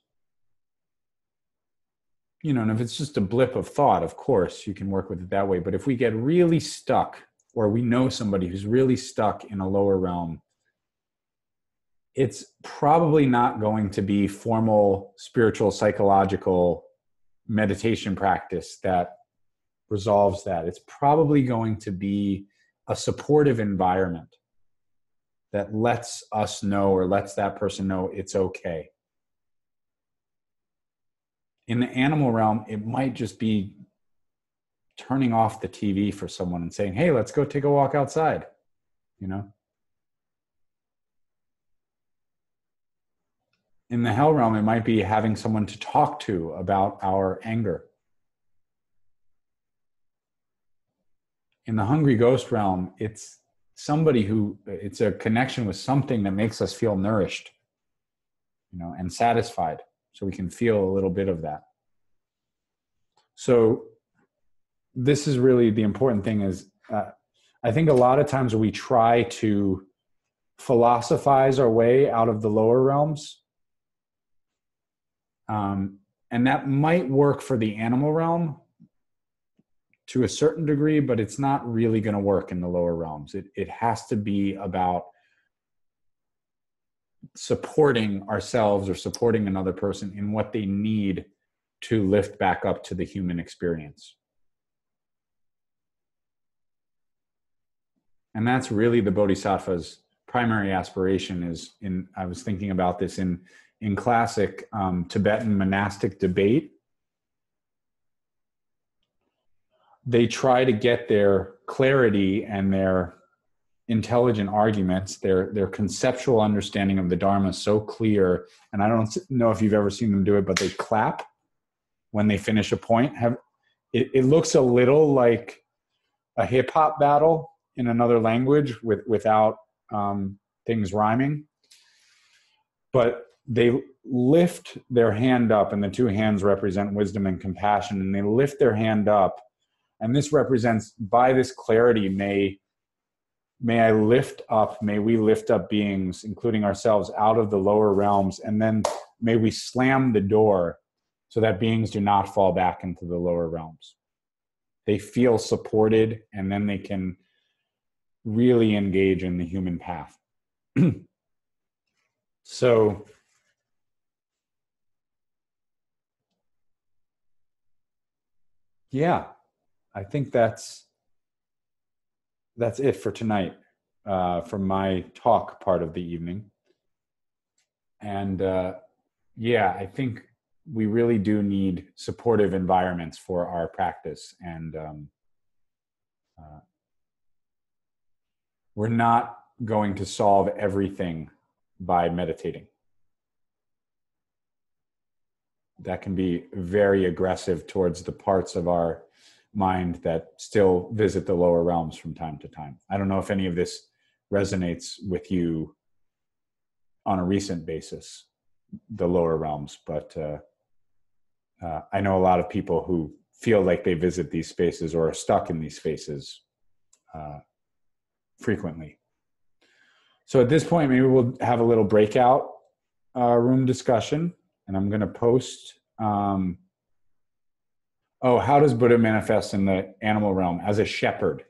you know, and if it's just a blip of thought, of course, you can work with it that way. But if we get really stuck, or we know somebody who's really stuck in a lower realm, it's probably not going to be formal spiritual, psychological meditation practice that resolves that. It's probably going to be a supportive environment that lets us know, or lets that person know, it's okay. In the animal realm, it might just be turning off the TV for someone and saying, hey, let's go take a walk outside, you know? In the hell realm, it might be having someone to talk to about our anger. In the hungry ghost realm, it's it's a connection with something that makes us feel nourished, you know, and satisfied. So we can feel a little bit of that. So this is really the important thing is, I think a lot of times we try to philosophize our way out of the lower realms. And that might work for the animal realm, to a certain degree, but it's not really going to work in the lower realms. It has to be about supporting ourselves or supporting another person in what they need to lift back up to the human experience. And that's really the Bodhisattva's primary aspiration. I was thinking about this in classic Tibetan monastic debate. They try to get their clarity and their intelligent arguments, their conceptual understanding of the Dharma so clear. And I don't know if you've ever seen them do it, but they clap when they finish a point. It looks a little like a hip hop battle in another language without things rhyming. But they lift their hand up, and the two hands represent wisdom and compassion, and they lift their hand up. And this represents, by this clarity, may I lift up, may we lift up beings, including ourselves, out of the lower realms, and then may we slam the door so that beings do not fall back into the lower realms. They feel supported, and then they can really engage in the human path. So, yeah, I think that's it for tonight, from my talk part of the evening. And yeah, I think we really do need supportive environments for our practice. And we're not going to solve everything by meditating. That can be very aggressive towards the parts of our mind that still visit the lower realms from time to time. I don't know if any of this resonates with you on a recent basis, the lower realms, but I know a lot of people who feel like they visit these spaces or are stuck in these spaces frequently. So at this point, maybe we'll have a little breakout room discussion, and I'm going to post how does Buddha manifest in the animal realm? As a shepherd,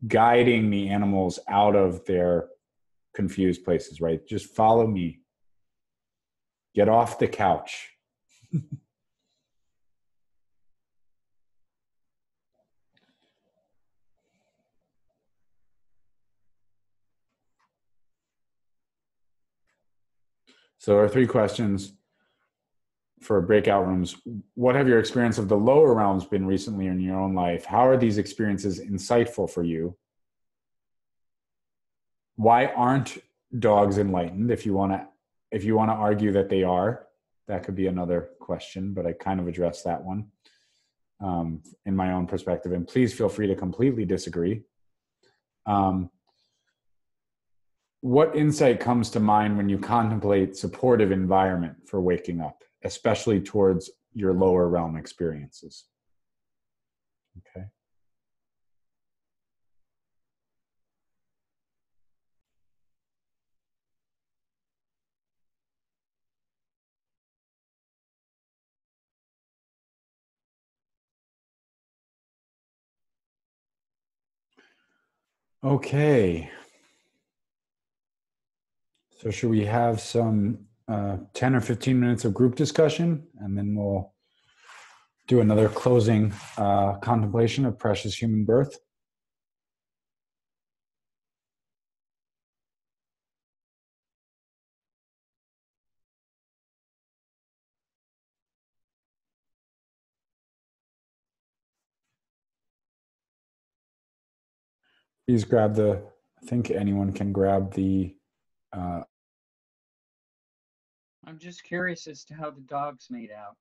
guiding the animals out of their confused places, right? Just follow me. Get off the couch. So our 3 questions for breakout rooms. What have your experience of the lower realms been recently in your own life? How are these experiences insightful for you? Why aren't dogs enlightened? If you want to argue that they are, that could be another question, but I kind of addressed that one in my own perspective. And please feel free to completely disagree. What insight comes to mind when you contemplate supportive environment for waking up, especially towards your lower realm experiences? Okay. Okay. So should we have some 10 or 15 minutes of group discussion, and then we'll do another closing contemplation of precious human birth? Please grab I think anyone can grab the I'm just curious as to how the dog's made out.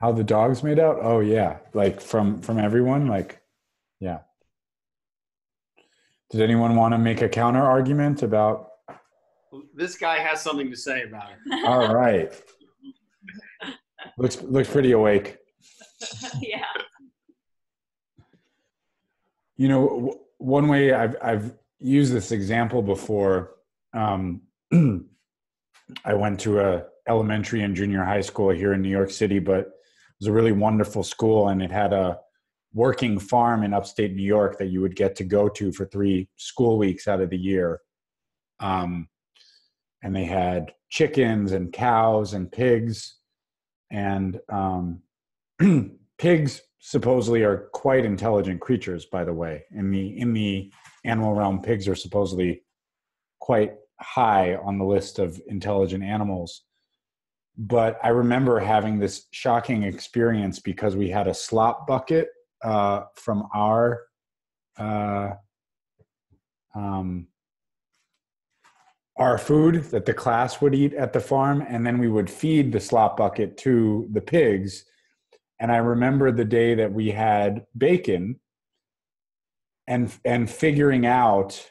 How the dog's made out? Oh yeah, like from everyone, like, yeah. Did anyone want to make a counter argument about? This guy has something to say about it. All right. Looks pretty awake. Yeah. You know, one way I've used this example before, I went to a elementary and junior high school here in New York City, but it was a really wonderful school, and it had a working farm in upstate New York that you would get to go to for 3 school weeks out of the year. And they had chickens and cows and pigs, and pigs supposedly are quite intelligent creatures, by the way. In the animal realm, pigs are supposedly quite high on the list of intelligent animals. But I remember having this shocking experience because we had a slop bucket from our food that the class would eat at the farm, and then we would feed the slop bucket to the pigs. And I remember the day that we had bacon and figuring out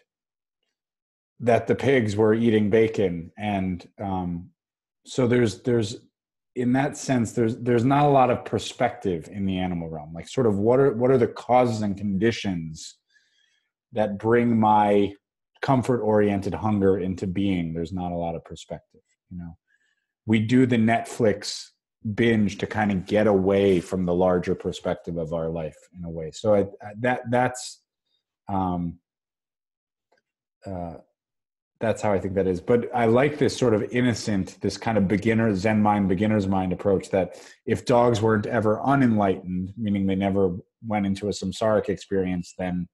that the pigs were eating bacon. And so there's in that sense, there's not a lot of perspective in the animal realm. Like, sort of what are the causes and conditions that bring my comfort-oriented hunger into being? There's not a lot of perspective. We do the Netflix binge to kind of get away from the larger perspective of our life in a way. So that's how I think that is. But I like this sort of innocent, this kind of beginner's mind approach, that if dogs weren't ever unenlightened, meaning they never went into a samsaric experience, then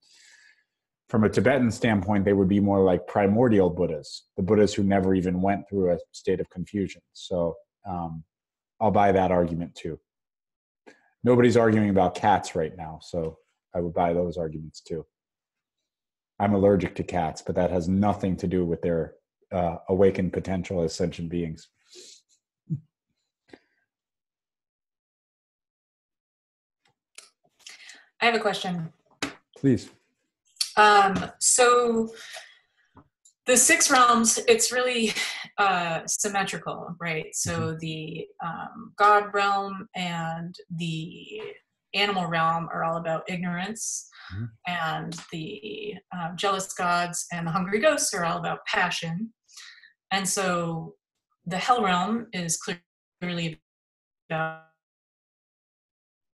from a Tibetan standpoint, they would be more like primordial Buddhas, the Buddhas who never even went through a state of confusion. So I'll buy that argument too. Nobody's arguing about cats right now, so I would buy those arguments too. I'm allergic to cats, but that has nothing to do with their awakened potential as sentient beings. I have a question. Please. So the 6 realms, it's really symmetrical, right? So the God realm and the animal realm are all about ignorance, and the jealous gods and the hungry ghosts are all about passion. And so the hell realm is clearly about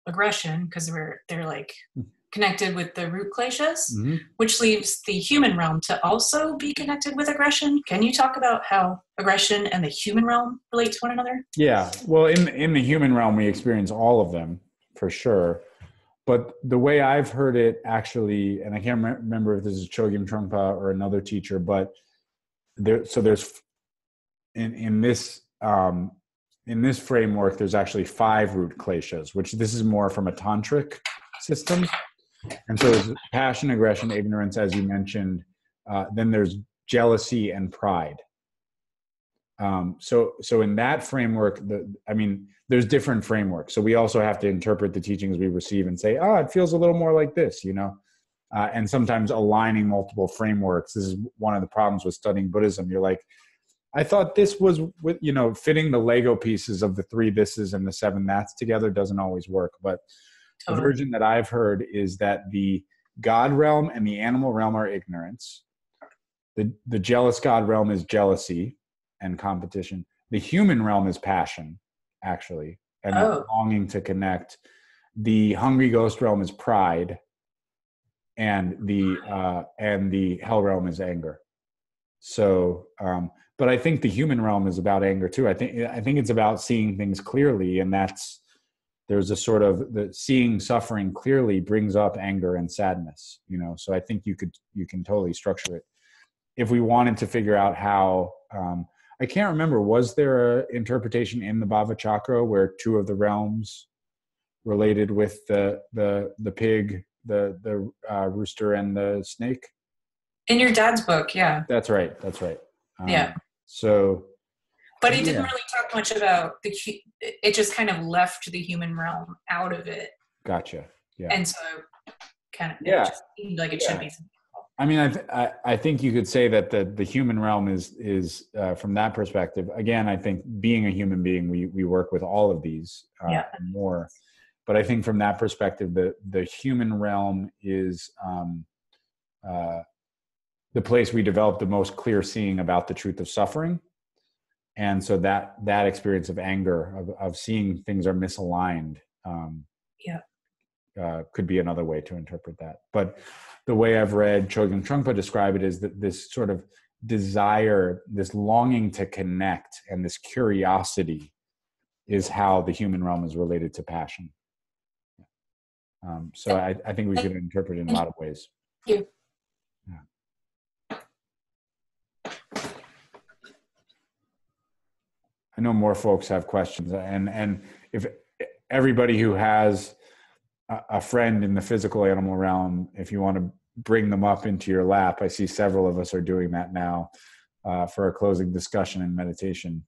aggression, because they're like connected with the root kleshas, which leaves the human realm to also be connected with aggression. Can you talk about how aggression and the human realm relate to one another? Yeah, well, in the human realm, we experience all of them for sure. But the way I've heard it, actually, and I can't remember if this is Chogyam Trungpa or another teacher, but there's in this framework, there's actually 5 root kleshas, which this is more from a tantric system. And so there's passion, aggression, ignorance, as you mentioned. Then there's jealousy and pride. So in that framework, there's different frameworks. So we also have to interpret the teachings we receive and say, it feels a little more like this, and sometimes aligning multiple frameworks. This is one of the problems with studying Buddhism. You're like, I thought this was with, fitting the Lego pieces of the 3 thises and the 7 that's together doesn't always work. But the version that I've heard is that the God realm and the animal realm are ignorance. The jealous God realm is jealousy and competition. The human realm is passion, actually, and longing to connect. The hungry ghost realm is pride, and the hell realm is anger. So, but I think the human realm is about anger too. I think it's about seeing things clearly, and there's a sort of the seeing suffering clearly brings up anger and sadness. So I think you can totally structure it. If we wanted to figure out how, I can't remember, was there an interpretation in the Bhava Chakra where 2 of the realms related with the pig, the rooster, and the snake? In your dad's book, yeah. That's right. Yeah. So. But he didn't really talk much about it just kind of left the human realm out of it. Gotcha. Yeah. And so it just seemed like it should be something. I mean, I think you could say that the human realm is from that perspective. Again, I think being a human being, we work with all of these and more. But I think from that perspective, the human realm is the place we develop the most clear seeing about the truth of suffering. And so that experience of anger, of seeing things are misaligned, could be another way to interpret that. But the way I've read Chogyam Trungpa describe it is that this sort of desire, this longing to connect, and this curiosity is how the human realm is related to passion. So I think we could interpret it in a lot of ways. Thank you. Yeah. I know more folks have questions, and if everybody who has a friend in the physical animal realm, if you want to bring them up into your lap, I see several of us are doing that now for a closing discussion and meditation.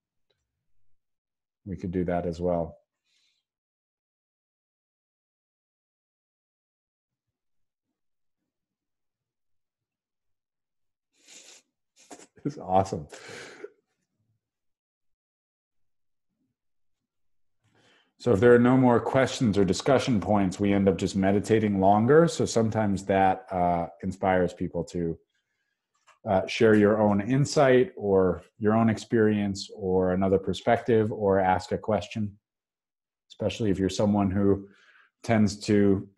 We could do that as well. It's awesome. So if there are no more questions or discussion points, we end up just meditating longer. So sometimes that inspires people to share your own insight or your own experience or another perspective or ask a question, especially if you're someone who tends to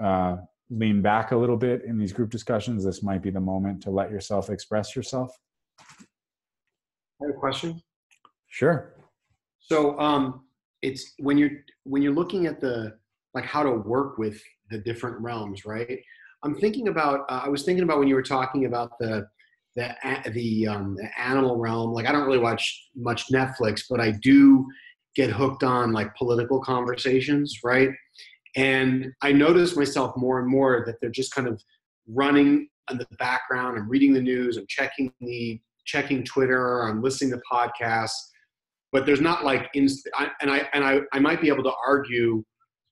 lean back a little bit in these group discussions. This might be the moment to let yourself express yourself. I have a question. Sure. So it's when you're looking at the like how to work with the different realms, right? I'm thinking about I was thinking about when you were talking about the animal realm. Like I don't really watch much Netflix, but I do get hooked on like political conversations, right? And I notice myself more and more that they're just kind of running in the background. I'm reading the news, I'm checking Twitter, I'm listening to podcasts, but there's not like I might be able to argue,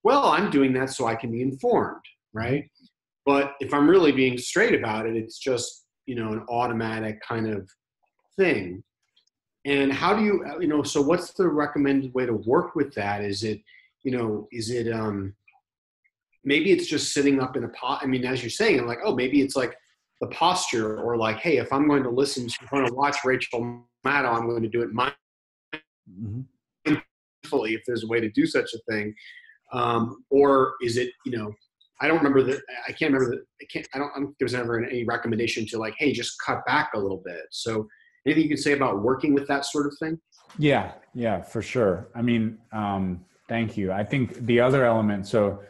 well, I'm doing that so I can be informed, right? But if I'm really being straight about it, it's just, an automatic kind of thing. And how do you, so what's the recommended way to work with that? Is it, maybe it's just sitting up in a pot. I mean, as you're saying, I'm like, oh, maybe it's like the posture, or like, hey, if I'm going to watch Rachel Maddow, I'm going to do it mindfully, if there's a way to do such a thing. Or is it, I don't remember that. I can't remember that. I don't think there was ever any recommendation to like, hey, just cut back a little bit. So anything you could say about working with that sort of thing? Yeah, for sure. I mean, thank you. I think the other element, so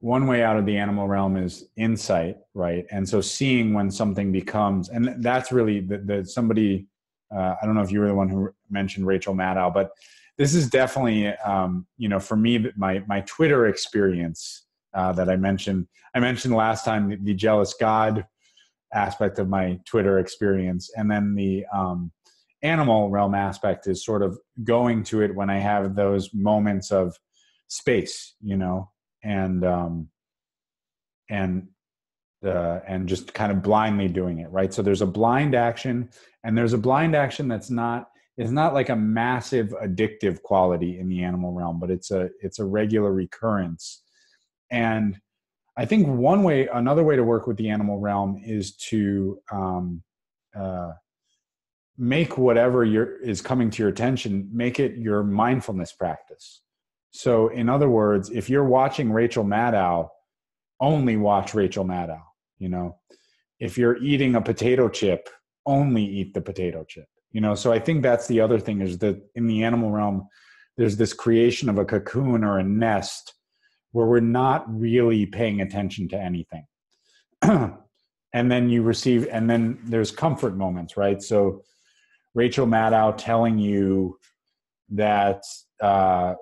one way out of the animal realm is insight, right? And so seeing when something becomes, and that's really the somebody, I don't know if you were the one who mentioned Rachel Maddow, but this is definitely, for me, my Twitter experience that I mentioned last time, the jealous God aspect of my Twitter experience. And then the animal realm aspect is sort of going to it when I have those moments of space, and just kind of blindly doing it, right? So there's a blind action, and there's a blind action that's not like a massive addictive quality in the animal realm, but it's a regular recurrence. And I think another way to work with the animal realm is to make whatever is coming to your attention, make it your mindfulness practice. So in other words, if you're watching Rachel Maddow, only watch Rachel Maddow. If you're eating a potato chip, only eat the potato chip. So I think that's the other thing, is that in the animal realm, there's this creation of a cocoon or a nest where we're not really paying attention to anything. And then there's comfort moments, right? So Rachel Maddow telling you that the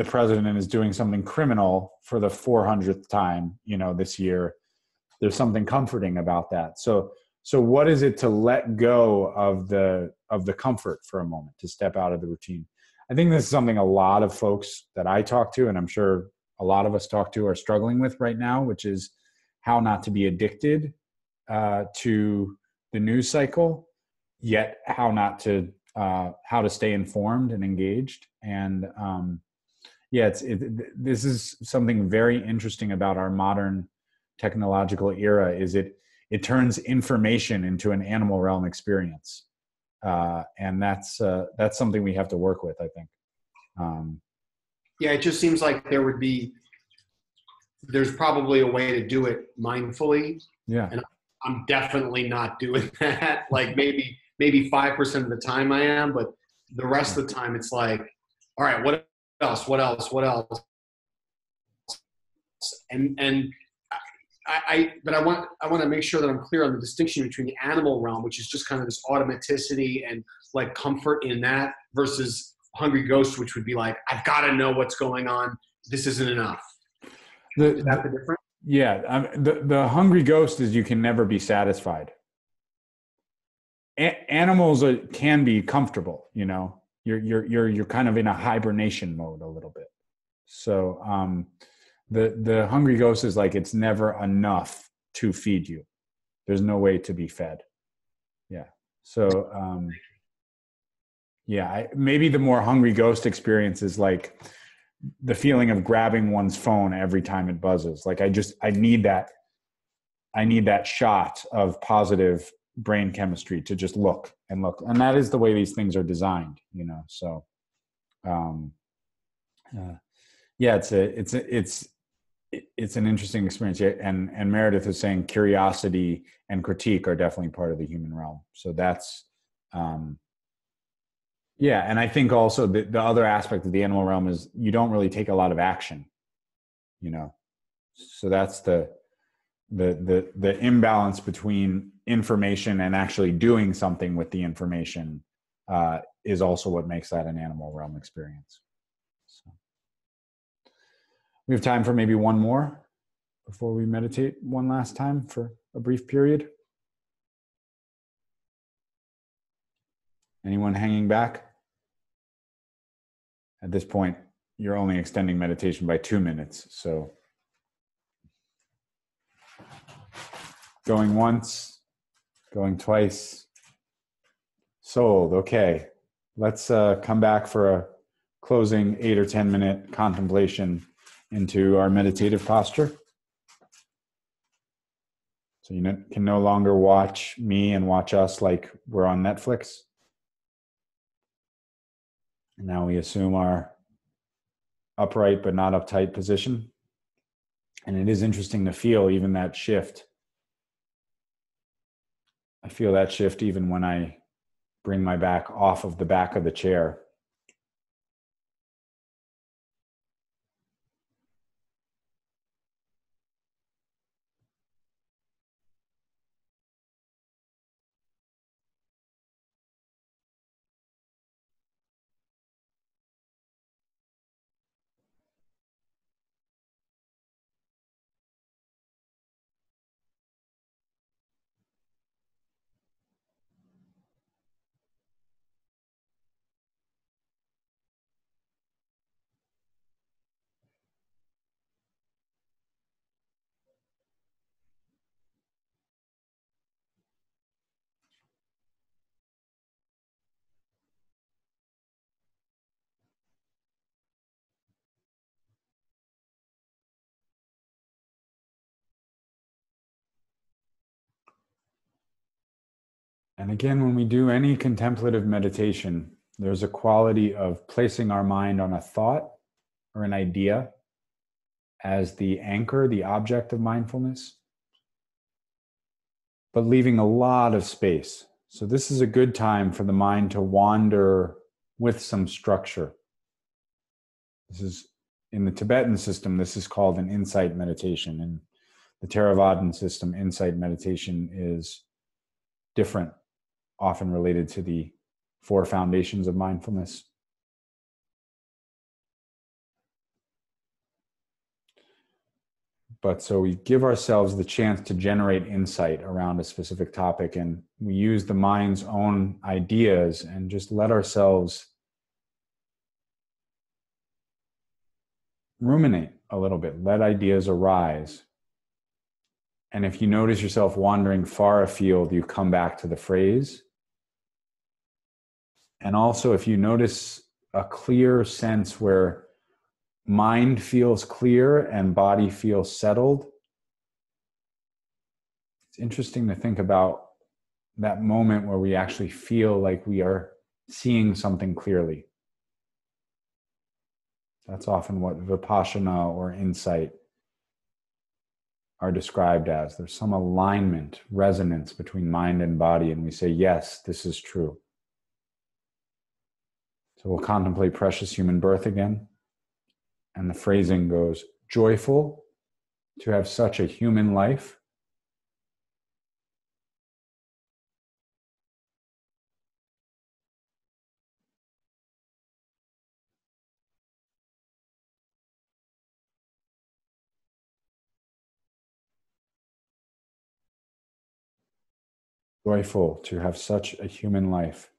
president is doing something criminal for the 400th time, this year. There's something comforting about that. So what is it to let go of the comfort for a moment, to step out of the routine? I think this is something a lot of folks that I talk to, and I'm sure a lot of us talk to, are struggling with right now, which is how not to be addicted to the news cycle, yet how to stay informed and engaged. And this is something very interesting about our modern technological era, is it turns information into an animal realm experience. And that's something we have to work with, I think. Yeah, it just seems like there's probably a way to do it mindfully. Yeah. And I'm definitely not doing that. Like maybe 5% of the time I am, but the rest of the time it's like, all right, what else? And but I want to make sure that I'm clear on the distinction between the animal realm, which is just kind of this automaticity and like comfort in that, versus hungry ghost, which would be like, I've got to know what's going on. This isn't enough. Is that the difference? Yeah. The hungry ghost is you can never be satisfied. Animals can be comfortable, you know. You're kind of in a hibernation mode a little bit. So the hungry ghost is like, it's never enough to feed you. There's no way to be fed. Yeah. So maybe the more hungry ghost experience is like the feeling of grabbing one's phone every time it buzzes. Like I need that shot of positive brain chemistry to just look. And that is the way these things are designed, you know? So, it's an interesting experience. And Meredith is saying curiosity and critique are definitely part of the human realm. So that's, and I think also the other aspect of the animal realm is you don't really take a lot of action, you know? So that's the imbalance between information and actually doing something with the information is also what makes that an animal realm experience. So we have time for maybe one more before we meditate one last time for a brief period. Anyone hanging back? At this point, you're only extending meditation by 2 minutes. So going once, going twice, sold. Okay, let's come back for a closing 8 or 10 minute contemplation into our meditative posture. So you can no longer watch me and watch us like we're on Netflix. And now we assume our upright but not uptight position. And it is interesting to feel even that shift. I feel that shift even when I bring my back off of the back of the chair. And again, when we do any contemplative meditation, there's a quality of placing our mind on a thought or an idea as the anchor, the object of mindfulness, but leaving a lot of space. So this is a good time for the mind to wander with some structure. This is, in the Tibetan system, this is called an insight meditation. In the Theravadan system, insight meditation is different, often related to the 4 foundations of mindfulness. But so we give ourselves the chance to generate insight around a specific topic, and we use the mind's own ideas and just let ourselves ruminate a little bit, let ideas arise. And if you notice yourself wandering far afield, you come back to the phrase. And also if you notice a clear sense where mind feels clear and body feels settled, it's interesting to think about that moment where we actually feel like we are seeing something clearly. That's often what vipassana or insight are described as. There's some alignment, resonance between mind and body, and we say, yes, this is true. So we'll contemplate precious human birth again. And the phrasing goes, joyful to have such a human life. Joyful to have such a human life.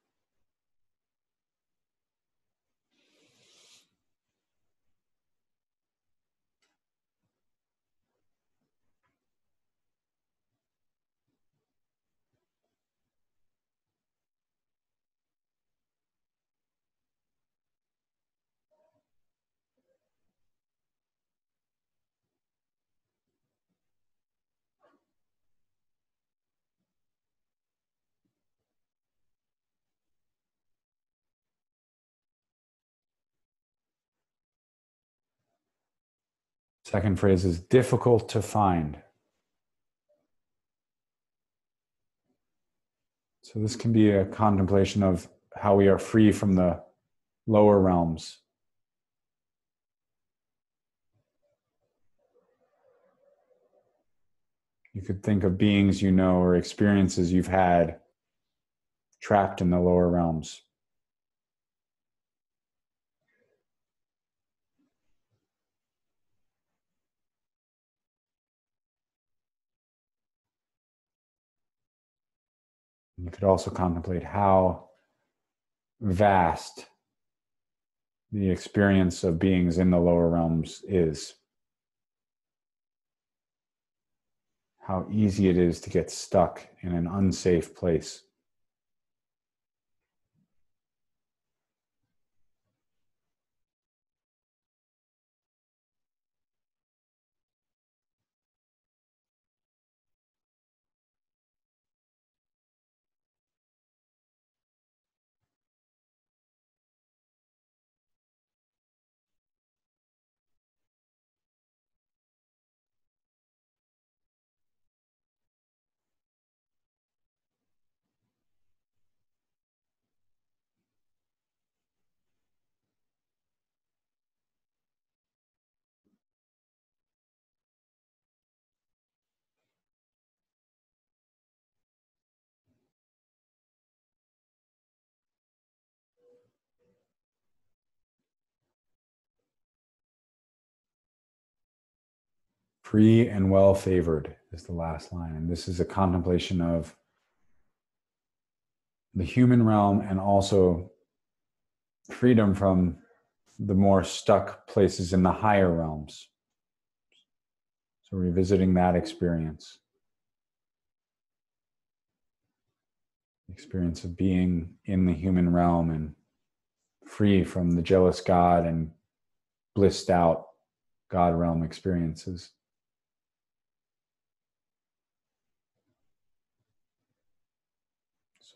Second phrase is difficult to find. So this can be a contemplation of how we are free from the lower realms. You could think of beings you know or experiences you've had trapped in the lower realms. You could also contemplate how vast the experience of beings in the lower realms is. How easy it is to get stuck in an unsafe place. Free and well favored is the last line. And this is a contemplation of the human realm and also freedom from the more stuck places in the higher realms. So revisiting that experience. The experience of being in the human realm and free from the jealous God and blissed out God realm experiences.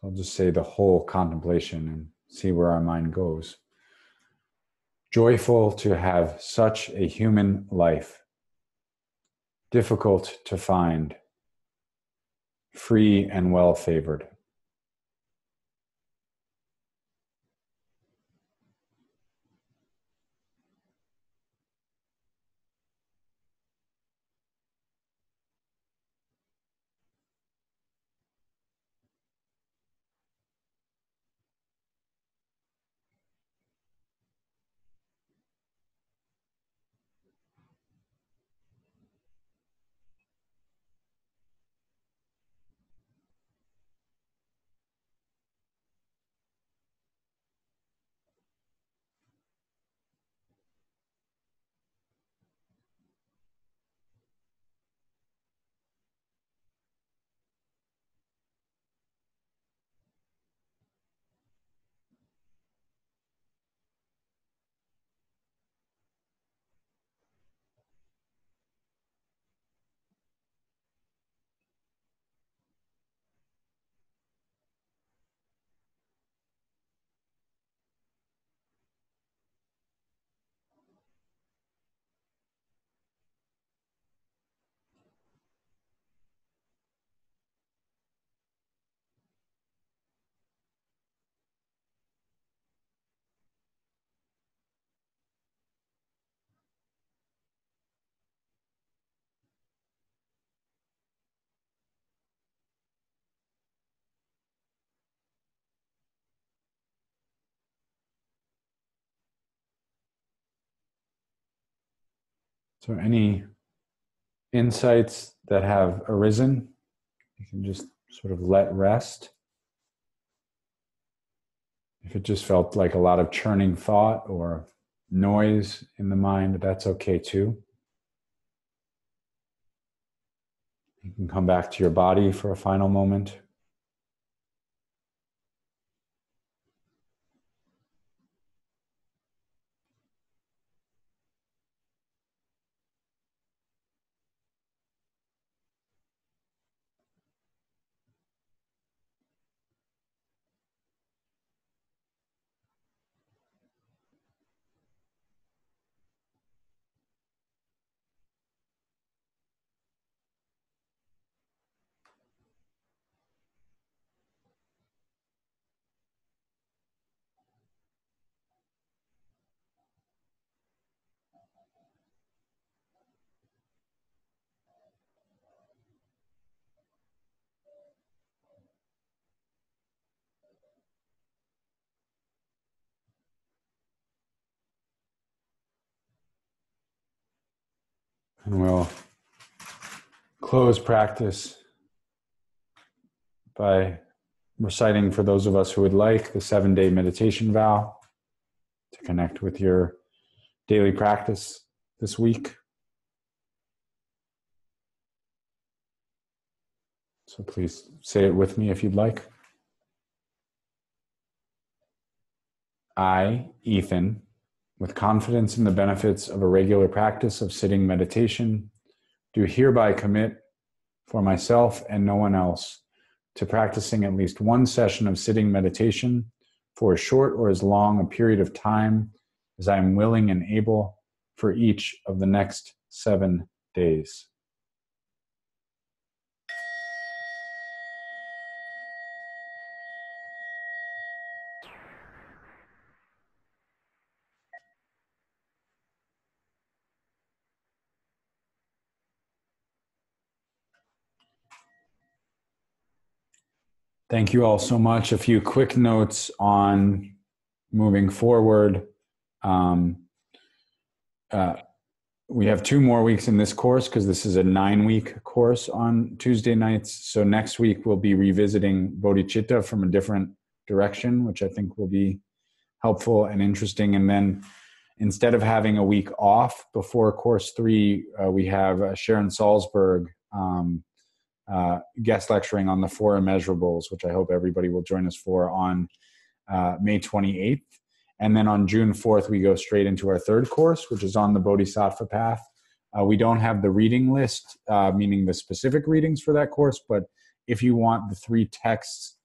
So I'll just say the whole contemplation and see where our mind goes. Joyful to have such a human life. Difficult to find. Free and well favored. So any insights that have arisen, you can just sort of let rest. If it just felt like a lot of churning thought or noise in the mind, that's okay too. You can come back to your body for a final moment. And we'll close practice by reciting, for those of us who would like, the 7-day meditation vow to connect with your daily practice this week. So please say it with me if you'd like. I, Ethan, with confidence in the benefits of a regular practice of sitting meditation, do hereby commit for myself and no one else to practicing at least one session of sitting meditation for as short or as long a period of time as I am willing and able for each of the next 7 days. Thank you all so much. A few quick notes on moving forward. We have 2 more weeks in this course because this is a 9-week course on Tuesday nights. So next week we'll be revisiting bodhicitta from a different direction, which I think will be helpful and interesting. And then instead of having a week off before course 3, we have Sharon Salzberg guest lecturing on the 4 immeasurables, which I hope everybody will join us for on May 28th. And then on June 4th, we go straight into our 3rd course, which is on the Bodhisattva path. We don't have the reading list, meaning the specific readings for that course, but if you want the 3 texts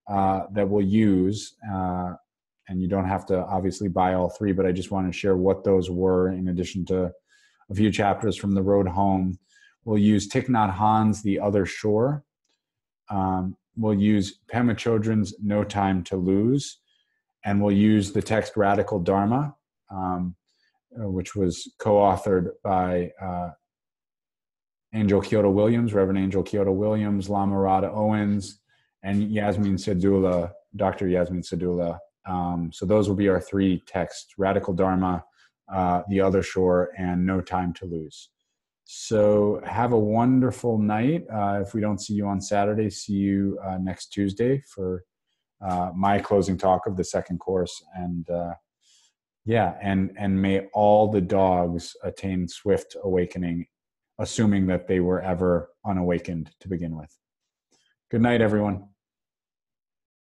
that we'll use, and you don't have to obviously buy all 3, but I just want to share what those were in addition to a few chapters from the road home. We'll use Thich Nhat Hanh's The Other Shore. We'll use Pema Chodron's No Time to Lose. And we'll use the text Radical Dharma, which was co-authored by Angel Kyoto Williams, Reverend Angel Kyoto Williams, Lama Radha Owens, and Yasmin Sadullah, Dr. Yasmin Sadullah. So those will be our 3 texts: Radical Dharma, The Other Shore, and No Time to Lose. So have a wonderful night. If we don't see you on Saturday, see you next Tuesday for my closing talk of the 2nd course. And and may all the dogs attain swift awakening, assuming that they were ever unawakened to begin with. Good night, everyone.